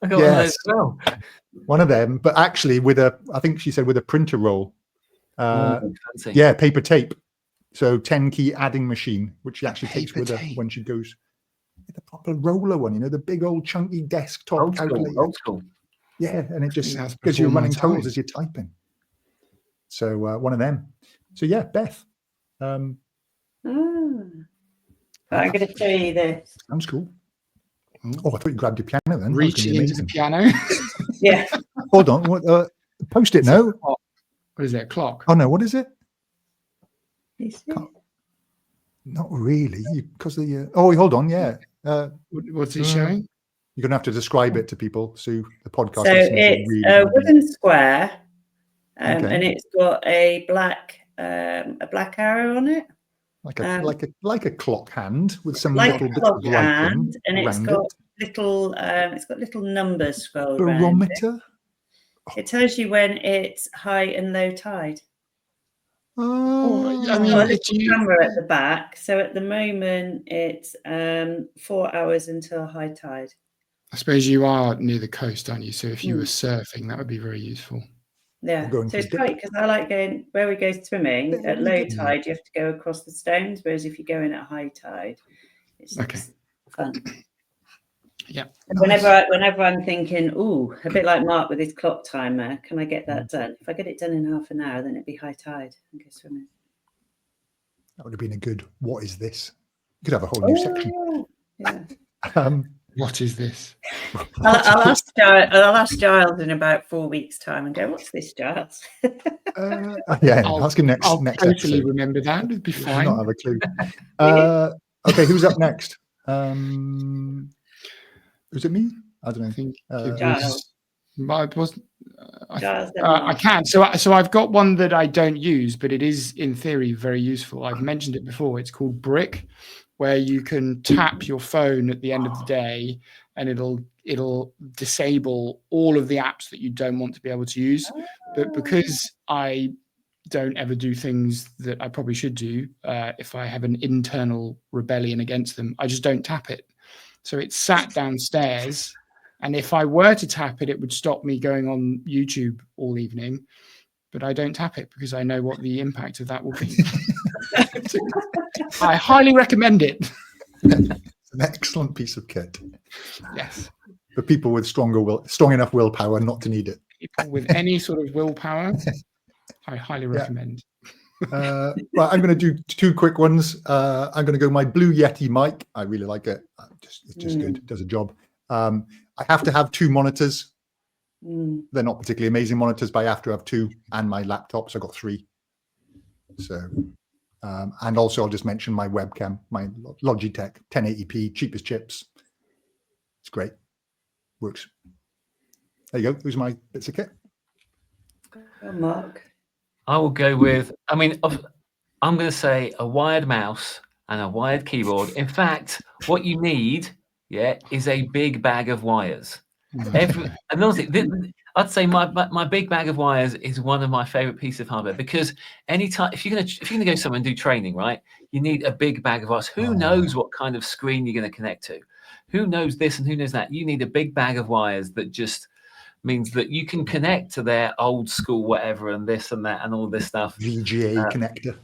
I got one of those as well. One of them, but actually I think she said with a printer roll. Paper tape. So 10 key adding machine, which she actually takes with her when she goes. The proper roller one, the big old chunky desktop calculator. Old school. Yeah, and it just gives you running totals as you're typing. So one of them. So yeah, Beth. I'm going to show you this. Sounds cool. Oh, I thought you grabbed your piano then. Reaching into the piano. Yeah. Hold on. What? Post-it note. What is it? A clock? Oh no, what is it? Not really, because the. Hold on. Yeah. What's it showing? You're gonna have to describe it to people. So the podcast. So it's a wooden square, and it's got a black arrow on it. Like a clock hand with some like little a clock bits of hand, and it's got little numbers scrolled barometer. It tells you when it's high and low tide. Oh, I mean, it's a camera at the back. So at the moment, it's 4 hours until high tide. I suppose you are near the coast, aren't you? So if you were surfing, that would be very useful. Yeah, so it's great because I like going where we go swimming at low tide. You have to go across the stones, whereas if you go in at high tide, it's just fun. Yeah. Whenever I'm thinking, a bit like Mark with his clock timer, can I get that done? If I get it done in half an hour, then it'd be high tide and go swimming. That would have been a good. What is this? You could have a whole new section. Yeah. What is this? I'll ask Giles in about 4 weeks' time and go, "What's this, Giles?" Ask him next. I'll next totally episode. remember that. It'd be fine. Not have a clue. Okay, who's up next? Was it me? I don't know. I think Giles. I can. So I've got one that I don't use, but it is in theory very useful. I've mentioned it before. It's called Brick, where you can tap your phone at the end of the day, and it'll disable all of the apps that you don't want to be able to use. But because I don't ever do things that I probably should do, if I have an internal rebellion against them, I just don't tap it. So it's sat downstairs, and if I were to tap it, it would stop me going on YouTube all evening. But I don't tap it because I know what the impact of that will be. I highly recommend it. It's an excellent piece of kit. Yes. For people with strong enough willpower not to need it. People with any sort of willpower, I highly recommend. Well, I'm going to do two quick ones. I'm going to go my Blue Yeti mic. I really like it. It's just good. It does a job. I have to have two monitors. They're not particularly amazing monitors, but I have to have two, and my laptop. So I've got three. So, and also I'll just mention my webcam, my Logitech 1080p, cheapest chips. It's great. Works. There you go. Those are my bits of kit. Mark. I will go with, I'm going to say a wired mouse and a wired keyboard. In fact, what you need, is a big bag of wires. And honestly, I'd say my big bag of wires is one of my favorite pieces of hardware, because anytime, if you're gonna go somewhere and do training, right, you need a big bag of wires. Who knows what kind of screen you're going to connect to? Who knows this and who knows that? You need a big bag of wires that just means that you can connect to their old school whatever and this and that and all this stuff. VGA connector.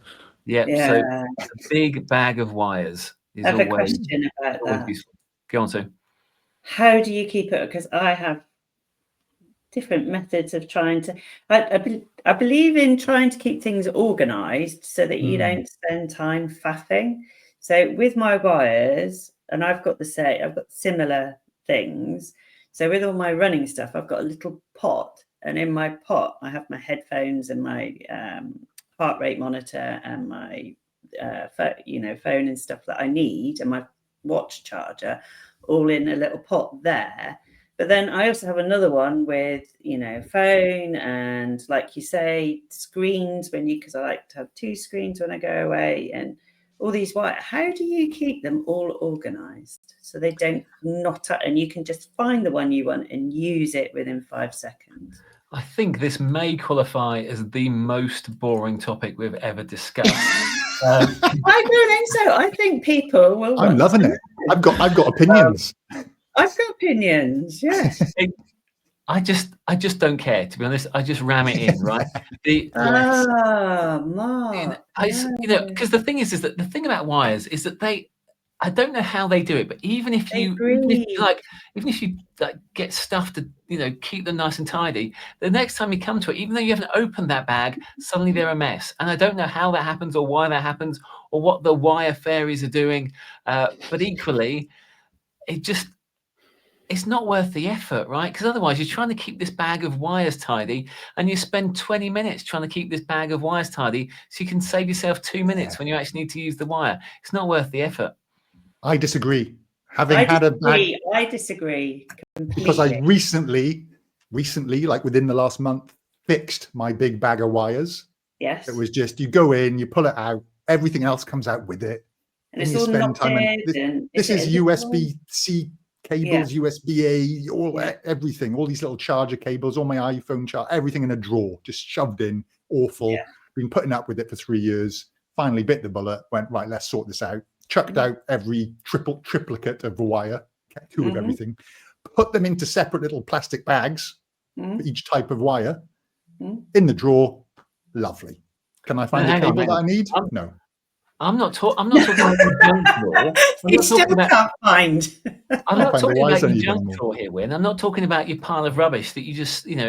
Yeah. So a big bag of wires is I have always, a question about that. Useful. Go on, Sue. How do you keep it? Because I have different methods of trying to. I believe in trying to keep things organised so that you don't spend time faffing. So with my wires, and I've got similar things. So with all my running stuff, I've got a little pot, and in my pot I have my headphones and my heart rate monitor and my phone and stuff that I need, and my watch charger, all in a little pot there. But then I also have another one with phone and, like you say, screens because I like to have 2 screens when I go away, and all these wires. How do you keep them all organized so they don't knot up and you can just find the one you want and use it within 5 seconds? I think this may qualify as the most boring topic we've ever discussed. I don't think so. I think people will. I'm loving it. I've got opinions. I've got opinions. Yes. I just don't care, to be honest. I just ram it in, right? Mark. Because the thing is that the thing about wires is that I don't know how they do it, but even if you get stuff to keep them nice and tidy, the next time you come to it, even though you haven't opened that bag, suddenly they're a mess. And I don't know how that happens or why that happens or what the wire fairies are doing. But equally, it's not worth the effort, right? Because otherwise you're trying to keep this bag of wires tidy and you spend 20 minutes trying to keep this bag of wires tidy so you can save yourself 2 minutes when you actually need to use the wire. It's not worth the effort. I disagree. I disagree completely. Because I recently, like within the last month, fixed my big bag of wires. Yes. It was just, you go in, you pull it out, everything else comes out with it. And it's all knotted. This is USB-C cables, USB-A, everything, all these little charger cables, all my iPhone charger, everything in a drawer, just shoved in. Awful. Yeah. Been putting up with it for 3 years. Finally bit the bullet, went, right, let's sort this out. Chucked out every triplicate of wire, two of everything, put them into separate little plastic bags for each type of wire, in the drawer. Lovely. Can I find the cable that I need? No. I'm not talking about the junk drawer. You still can't find. I'm not talking about your junk drawer here, Win. I'm not talking about your pile of rubbish that you just stuff.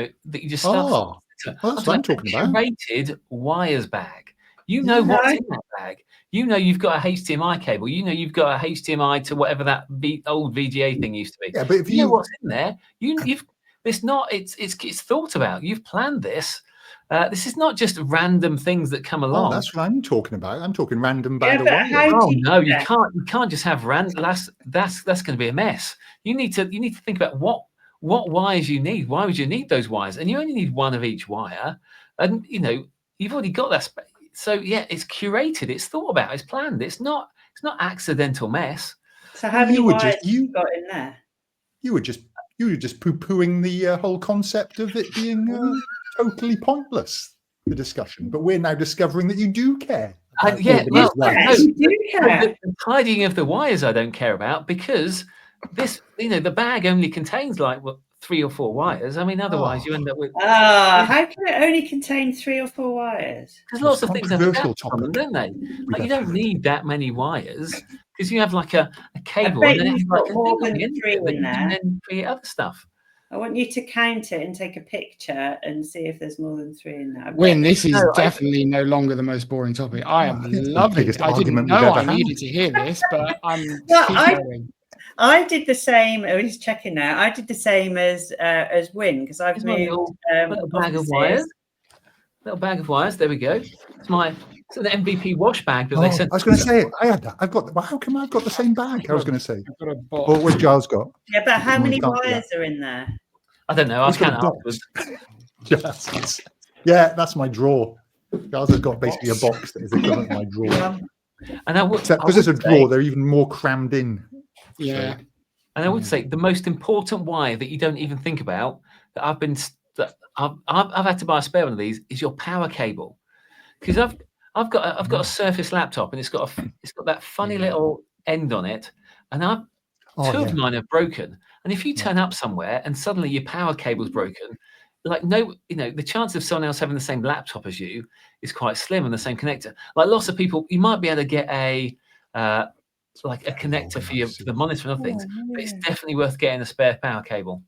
Oh, that's what I'm talking about. Curated wires bag. You know what's in that bag. You know you've got a HDMI cable. You know you've got a HDMI to whatever that old VGA thing used to be. Yeah, but if you know what's in there, it's thought about. You've planned this. This is not just random things that come along. Oh, that's what I'm talking about. I'm talking random bag of wires. You can't just have random. That's going to be a mess. You need to think about what wires you need. Why would you need those wires? And you only need one of each wire. And you've already got that space. So yeah, it's curated, it's thought about, it's planned. It's not accidental mess. So how many wires you got in there? You were just poo-pooing the whole concept of it being totally pointless, the discussion. But we're now discovering that you do care. You do care. The tidying of the wires I don't care about, because this, the bag only contains 3 or 4 wires. I mean, otherwise you end up with. How can it only contain 3 or 4 wires? Because lots of things have gaps on them, don't they? You don't need that many wires, because you have a cable and then it's more than 3 in there, and then create other stuff. I want you to count it and take a picture and see if there's more than 3 in there. Win, this is definitely no longer the most boring topic. I am loving it. I didn't know I needed to hear this, but I'm going. I did the same. I was checking now. I did the same as Win, because I've moved little bag of wires. Little bag of wires. There we go. It's an MVP wash bag that they sent. I was going to say I had that. I've got. Well, how come I've got the same bag? I was going to say. What Giles got? Yeah, but how many wires are in there? I don't know. I'll count afterwards. Yeah, that's my drawer. Giles has got basically a box that is equivalent to my drawer. And because it's a drawer, they're even more crammed in. Yeah. And I would say the most important wire that you don't even think about that I've had to buy a spare one of these is your power cable, because I've got a Surface laptop and it's got that funny little end on it, and two of mine are broken. And if you turn up somewhere and suddenly your power cable's broken, the chance of someone else having the same laptop as you is quite slim and the same connector. Like lots of people, you might be able to get a connector for the monitor and other things, but it's definitely worth getting a spare power cable.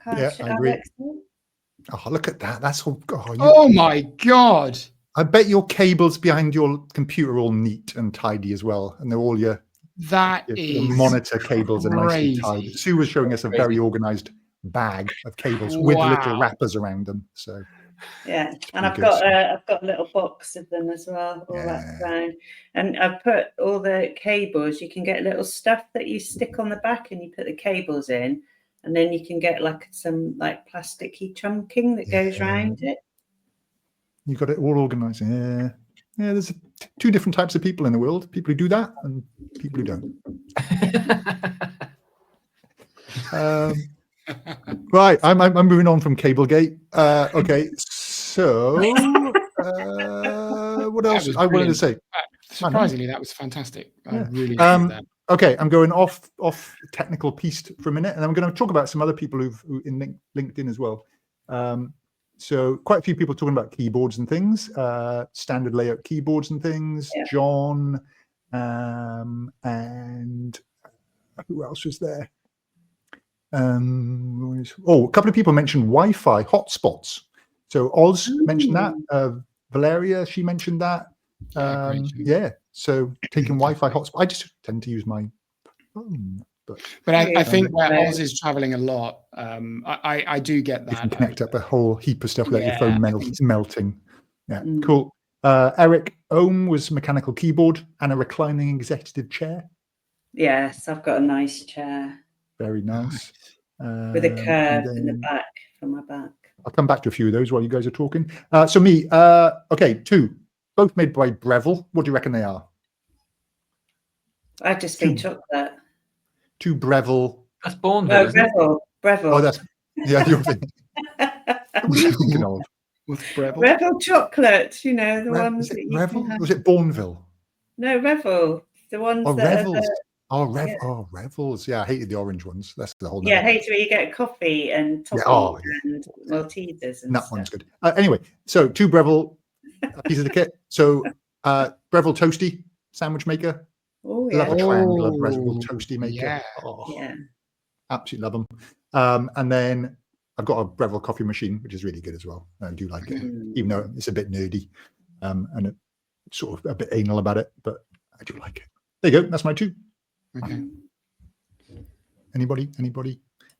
Yeah, I agree. Oh, look at that. That's all. Oh my God. I bet your cables behind your computer are all neat and tidy as well. And they're all your monitor cables are nicely tidy. Sue was showing us a very organized bag of cables with little wrappers around them. So yeah, and I've got a little box of them as well, all wrapped around. And I've put all the cables. You can get little stuff that you stick on the back, and you put the cables in, and then you can get like some like plasticky trunking that goes around it. You got it all organized. Yeah, there's two different types of people in the world: people who do that and people who don't. Right, I'm moving on from Cablegate. Okay, so what else I wanted to say? Surprisingly, that was fantastic. I really enjoyed that. Okay, I'm going off technical piece for a minute, and I'm going to talk about some other people who in LinkedIn as well. So quite a few people talking about keyboards and things, standard layout keyboards and things. Yeah. John, and who else was there? A couple of people mentioned Wi-Fi hotspots. So Oz mentioned that. Valeria, she mentioned that. Yeah. So taking Wi-Fi hotspot. I just tend to use my phone. But I think where Oz is traveling a lot, I do get that. You can connect up a whole heap of stuff without your phone melting. Yeah, cool. Eric Ohm was mechanical keyboard and a reclining executive chair. Yes, I've got a nice chair. Very nice. With a curve in the back for my back. I'll come back to a few of those while you guys are talking. So me, okay, two. Both made by Breville. What do you reckon they are? I just think chocolate. Two Breville. That's Bourneville. Breville. Oh, that's you're thinking. What are you thinking of? With Breville? Breville chocolate, you know, the ones that you Breville? can have. Was it Bourneville? No, Reville. The ones that Revels. are Revels. Yeah, I hated the orange ones. That's the whole. Yeah, I hate where you get coffee and toffee and Maltesers. And that one's good. Anyway, so two Breville pieces of the kit. So Breville toastie sandwich maker. Oh yeah. Love a triangular Breville toastie maker. Yeah. Absolutely love them. And then I've got a Breville coffee machine, which is really good as well. I do like it, even though it's a bit nerdy and it's sort of a bit anal about it, but I do like it. There you go. That's my two. Okay. Anybody? A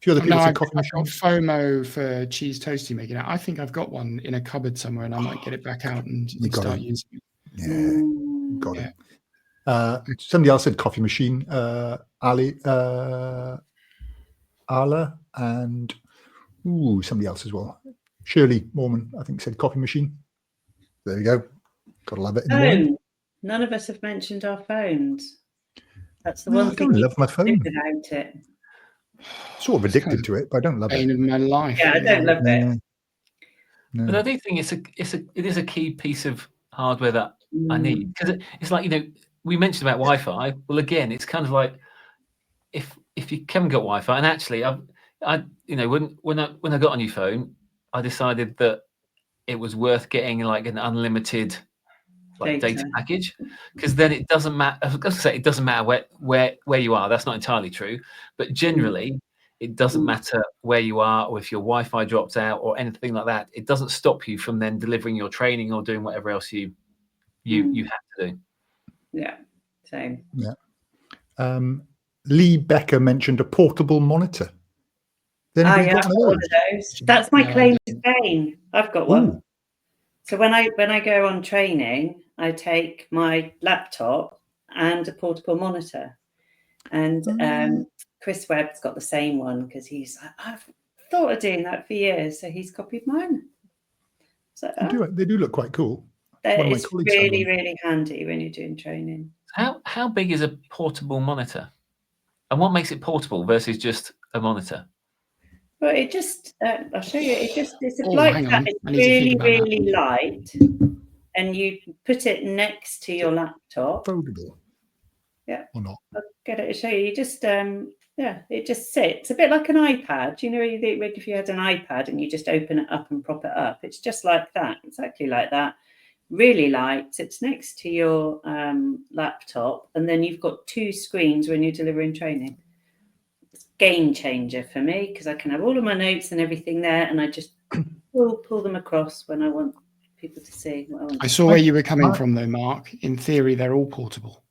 few other people said coffee machine. I've got FOMO for cheese toastie making. I think I've got one in a cupboard somewhere, and I might get it back out and start using it. Yeah, got it. Somebody else said coffee machine. Ali, Ala, and somebody else as well. Shirley Mormon, I think, said coffee machine. There you go. Gotta love it. None of us have mentioned our phones. That's the one thing. I don't love my phone. Without it. Sort of addicted to it, but I don't love it. In my life. Yeah, I don't love it. No. But I do think it is a key piece of hardware that I need, because it's like, you know, we mentioned about Wi-Fi. Well, again, it's kind of like if you haven't got Wi-Fi, and actually, I you know, when I got a new phone, I decided that it was worth getting like an unlimited data package, because then it doesn't matter. I was going to say it doesn't matter where you are. That's not entirely true, but generally it doesn't matter where you are, or if your Wi-Fi drops out or anything like that. It doesn't stop you from then delivering your training or doing whatever else you have to do. Yeah, same. Yeah. Lee Becker mentioned a portable monitor. I've got one of those. That's my claim to fame. I've got one. So when I go on training, I take my laptop and a portable monitor. And Chris Webb's got the same one, because he's like, I've thought of doing that for years, so he's copied mine. So they do look quite cool. It's really, really handy when you're doing training. How big is a portable monitor? And what makes it portable versus just a monitor? Well, it just, I'll show you. It's a light that is really, really light, and you put it next to your laptop. Foldable. Yeah. Or not? I'll get it to show you. You just, it just sits a bit like an iPad. You know, if you had an iPad and you just open it up and prop it up, it's just like that, exactly like that. Really light. Sits next to your laptop, and then you've got two screens when you're delivering training. It's game changer for me because I can have all of my notes and everything there, and I just pull them across when I want people to see what I want. I saw where you were coming from, though, Mark. In theory, they're all portable.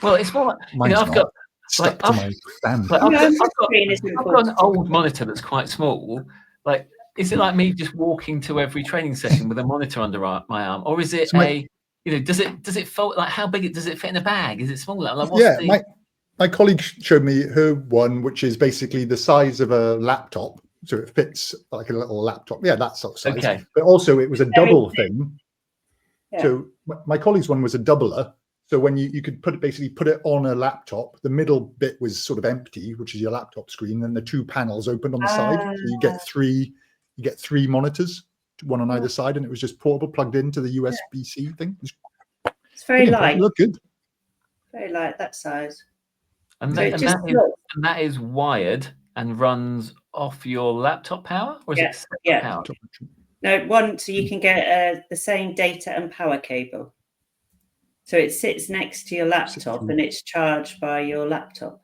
Well, it's more like, Mine's I've not. got Stuck to my stand. Like, I've got an got old monitor that's quite small. Like, is it like me just walking to every training session with a monitor under my arm, or is it does it fold? Like, how big does it fit in a bag? Is it smaller? Like, what's my colleague showed me her one, which is basically the size of a laptop, so it fits like a little laptop. Yeah, that sort of size. Okay. But also, it was a double thing. Yeah. So my colleague's one was a doubler. So when you could put it on a laptop, the middle bit was sort of empty, which is your laptop screen, and the two panels opened on the side. So you get three monitors, one on either side, and it was just portable, plugged into the USB-C thing. It's very light. It looked good. Very light, that size. And So that is wired and runs off your laptop power, or is it separate power? No, so you can get the same data and power cable. So it sits next to your laptop and it's charged by your laptop.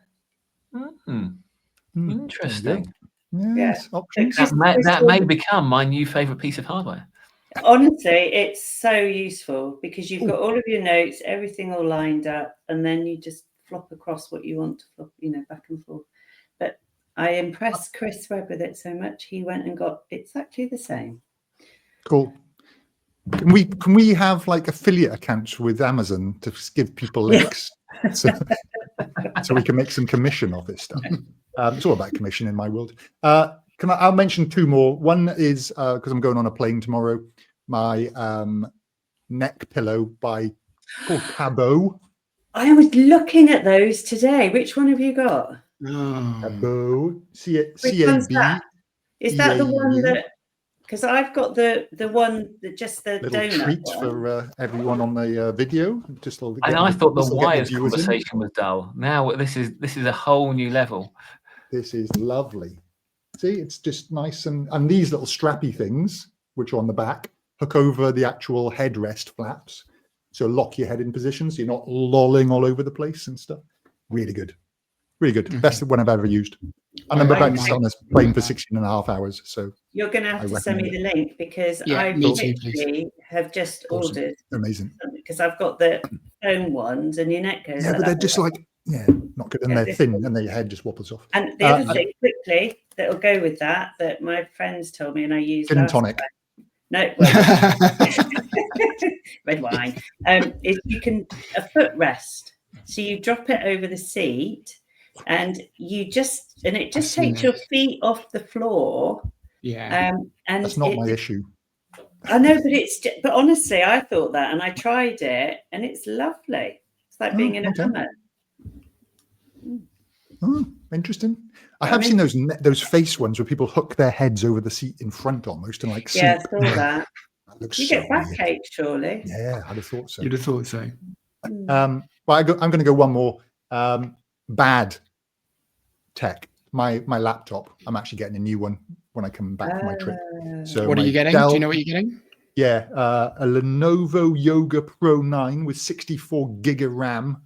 Interesting. Yes, options. That may become my new favorite piece of hardware. Honestly, it's so useful because you've got all of your notes, everything all lined up, and then you just flop across what you want to flop, back and forth. But I impressed Chris Webb with it so much, he went and got exactly the same. Cool. Can we have like affiliate accounts with Amazon to give people links so we can make some commission off this stuff? It's all about commission in my world. I'll mention two more. One is because I'm going on a plane tomorrow, my neck pillow called Cabot. I was looking at those today. Which one have you got? Cabot. Which one's that? Is that the one that? Because I've got the one that just the little donut treats for everyone on the video. And I thought the wires conversation was dull. Now this is a whole new level. This is lovely. See, it's just nice, and these little strappy things, which are on the back, hook over the actual headrest flaps, so lock your head in position, so you're not lolling all over the place and stuff. Really good. Really good. Best one I've ever used. And I'm about to start on this plane for 16.5 hours. So you're going to have to send me the link because I literally have just ordered. Amazing. Because I've got the foam ones and your neck goes. Yeah, but they're just like, not good. And they're thin and their head just wobbles off. And the other thing quickly that'll go with that my friends told me and I used gin and tonic. No, red wine. Is you can a footrest. So you drop it over the seat. And it just takes your feet off the floor. Yeah. And that's not my issue. I know, but honestly, I thought that, and I tried it, and it's lovely. It's like being in a hammock. Oh, interesting. I have seen those face ones where people hook their heads over the seat in front almost and like sleep. Yeah, I saw that. That looks you so get backache, surely. Yeah, I'd have thought so. You'd have thought so. Well, I'm going to go one more. Bad tech. My laptop. I'm actually getting a new one when I come back from my trip. So what are you getting? Do you know what you're getting? Yeah, a Lenovo Yoga Pro 9 with 64 gig of RAM,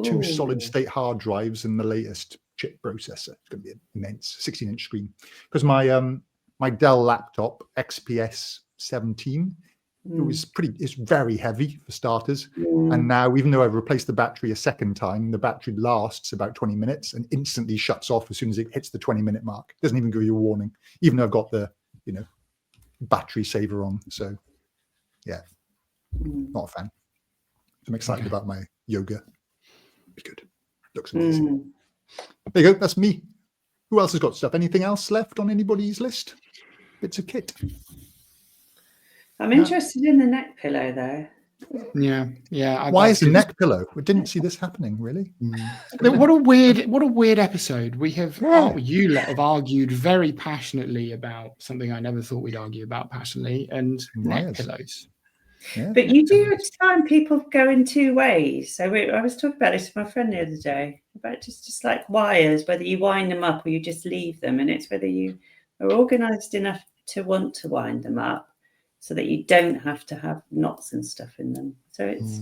2 solid-state hard drives, and the latest chip processor. It's going to be an immense 16-inch screen. Because my Dell laptop XPS 17. It's very heavy for starters. And now, even though I've replaced the battery a second time, the battery lasts about 20 minutes and instantly shuts off as soon as it hits the 20-minute mark. It doesn't even give you a warning, even though I've got the, battery saver on. So yeah, not a fan. I'm excited about my yoga. Be good. Looks amazing. There you go. That's me. Who else has got stuff? Anything else left on anybody's list? Bits of kit. I'm interested in the neck pillow, though. Yeah. Why is the neck pillow? We didn't see this happening, really. What a weird episode. We have you lot have argued very passionately about something I never thought we'd argue about passionately, and neck pillows. Yeah. But you do find people go in two ways. So I was talking about this with my friend the other day about just like wires, whether you wind them up or you just leave them, and it's whether you are organised enough to want to wind them up, so that you don't have to have knots and stuff in them. So it's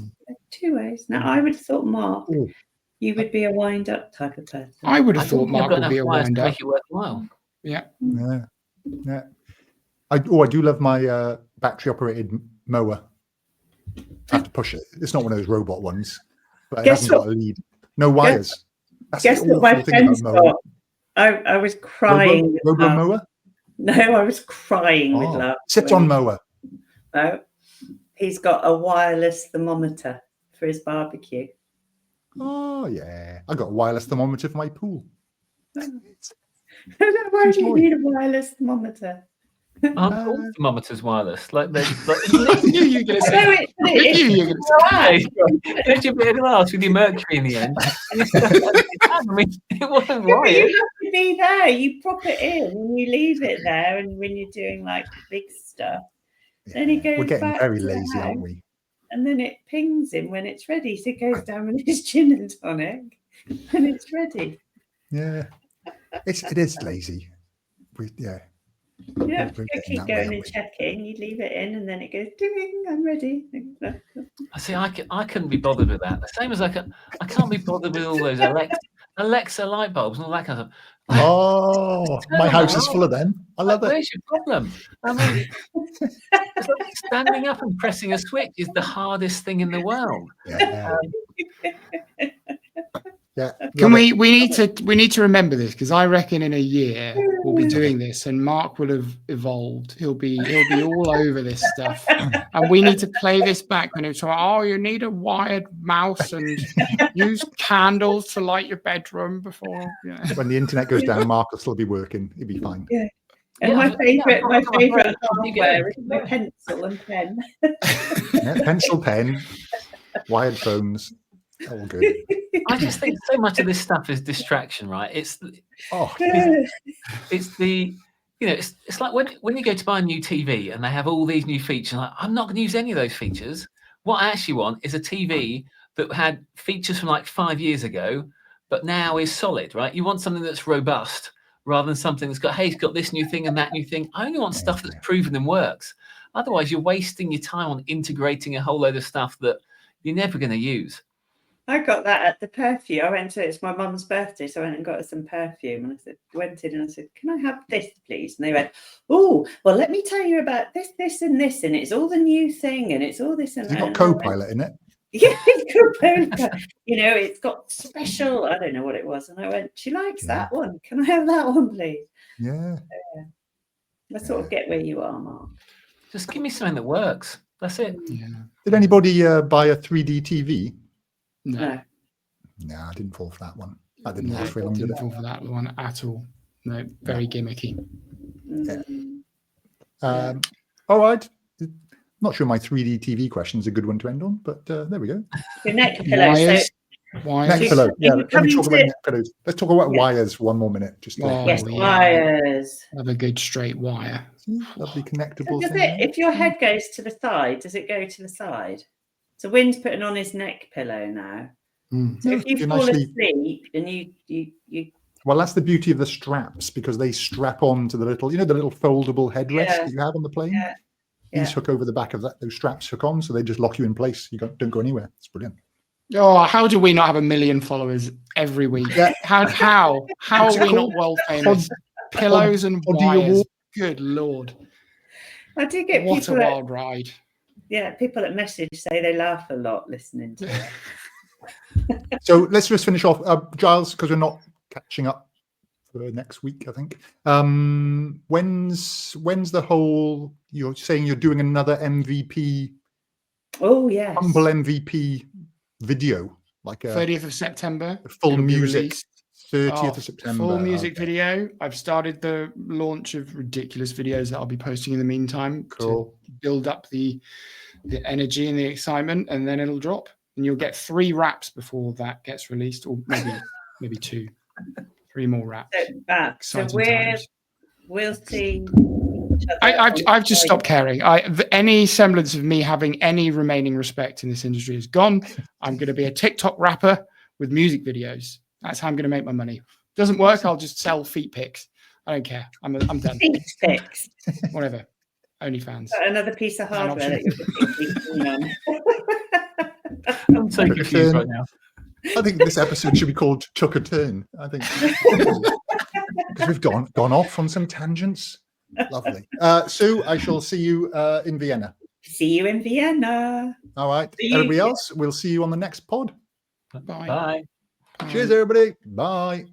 two ways. Now, I would have thought Mark You would be a wind-up type of person. I would have I thought think I've Mark got would be a enough wires to wind-up. make it worthwhile. Yeah. Yeah. I do love my battery-operated mower. I have to push it. It's not one of those robot ones, but it hasn't got a lead. No wires. That's Guess the what my awful thing about friend's mowing. got? I was crying. with Robo love. mower? No, I was crying with love. Sit-on mower. No, he's got a wireless thermometer for his barbecue. Oh, yeah. I got a wireless thermometer for my pool. Why do you need a wireless thermometer? Aren't all thermometers wireless? Like they're I knew you were going to say. There's your bit of glass with your mercury in the end. I mean, it wasn't You wired. have to be there. You prop it in and you leave it there. And when you're doing like big stuff, then he goes. We're getting back very to the lazy, house, aren't we? and then it pings him when it's ready. So it goes down with his gin and tonic, and it's ready. Yeah. It is lazy. You have to keep going and checking. You leave it in, and then it goes ding. I'm ready. See, I couldn't be bothered with that. The same as I can't be bothered with all those Alexa light bulbs and all that kind of stuff. Oh, my house is full of them. I love it. Where's your problem? I mean, it's like standing up and pressing a switch is the hardest thing in the world. Yeah. Can we need to remember this, because I reckon in a year we'll be doing this and Mark will have evolved. He'll be all over this stuff, and we need to play this back when it's like, oh, you need a wired mouse and use candles to light your bedroom before. Yeah. When the internet goes down, Mark will still be working. He'll be fine. Yeah. And my favourite hardware is my pencil and pen. Pencil, pen, wired phones. All good. I just think so much of this stuff is distraction, right? It's the it's like when you go to buy a new TV and they have all these new features. Like, I'm not going to use any of those features. What I actually want is a TV that had features from like 5 years ago, but now is solid, right? You want something that's robust rather than something that's got, hey, it's got this new thing and that new thing. I only want stuff that's proven and works. Otherwise, you're wasting your time on integrating a whole load of stuff that you're never going to use. I got that at the perfume. I went to, it's my mum's birthday, so I went and got her some perfume. And I went in and I said, can I have this, please? And they went, oh, well, let me tell you about this, this, and this. And it's all the new thing, and it's all this and that. You've got Copilot in it? Yeah, it's Copilot. It's got special, I don't know what it was. And I went, she likes that one. Can I have that one, please? Yeah. I sort of get where you are, Mark. Just give me something that works. That's it. Yeah. Did anybody buy a 3D TV? No. No, I didn't fall for that one. I Didn't fall for that one at all. No, very gimmicky. All right. Not sure my 3D TV question is a good one to end on, but there we go. The neck pillow. Neck pillow. Yeah, let me talk about neck pillows. Let's talk about wires one more minute. Wires. Have a good straight wire. Lovely connectable. So if your head goes to the side, does it go to the side? So Wynn's putting on his neck pillow now. So if you fall asleep and you well, that's the beauty of the straps, because they strap on to the little, the little foldable headrest that you have on the plane. These hook over the back of that. Those straps hook on, so they just lock you in place. You don't go anywhere. It's brilliant. Oh, how do we not have 1 million followers every week? Yeah. How are we not world famous? Pillows and wires. Good Lord. I do get what people a wild ride. Yeah, people at message say they laugh a lot listening to it. So let's just finish off, Giles, because we're not catching up for next week, I think. When's the whole? You're saying you're doing another MVP? Oh yes, humble MVP video, like a 30th of September. Full music. 30th of September. Full music video. I've started the launch of ridiculous videos that I'll be posting in the meantime to build up the energy and the excitement, and then it'll drop. And you'll get 3 raps before that gets released, or maybe 2, 3 more raps. So we'll see. I've just stopped caring. Any semblance of me having any remaining respect in this industry is gone. I'm going to be a TikTok rapper with music videos. That's how I'm going to make my money. Doesn't work, I'll just sell feet pics. I don't care. I'm done. Feet pics. Whatever. OnlyFans. Another piece of hardware that you're on. I'm so confused right now. I think this episode should be called Took a Turn. I think because we've gone off on some tangents. Lovely. Sue, I shall see you in Vienna. See you in Vienna. All right. Everybody else, we'll see you on the next pod. Bye. Bye. Cheers, everybody. Bye.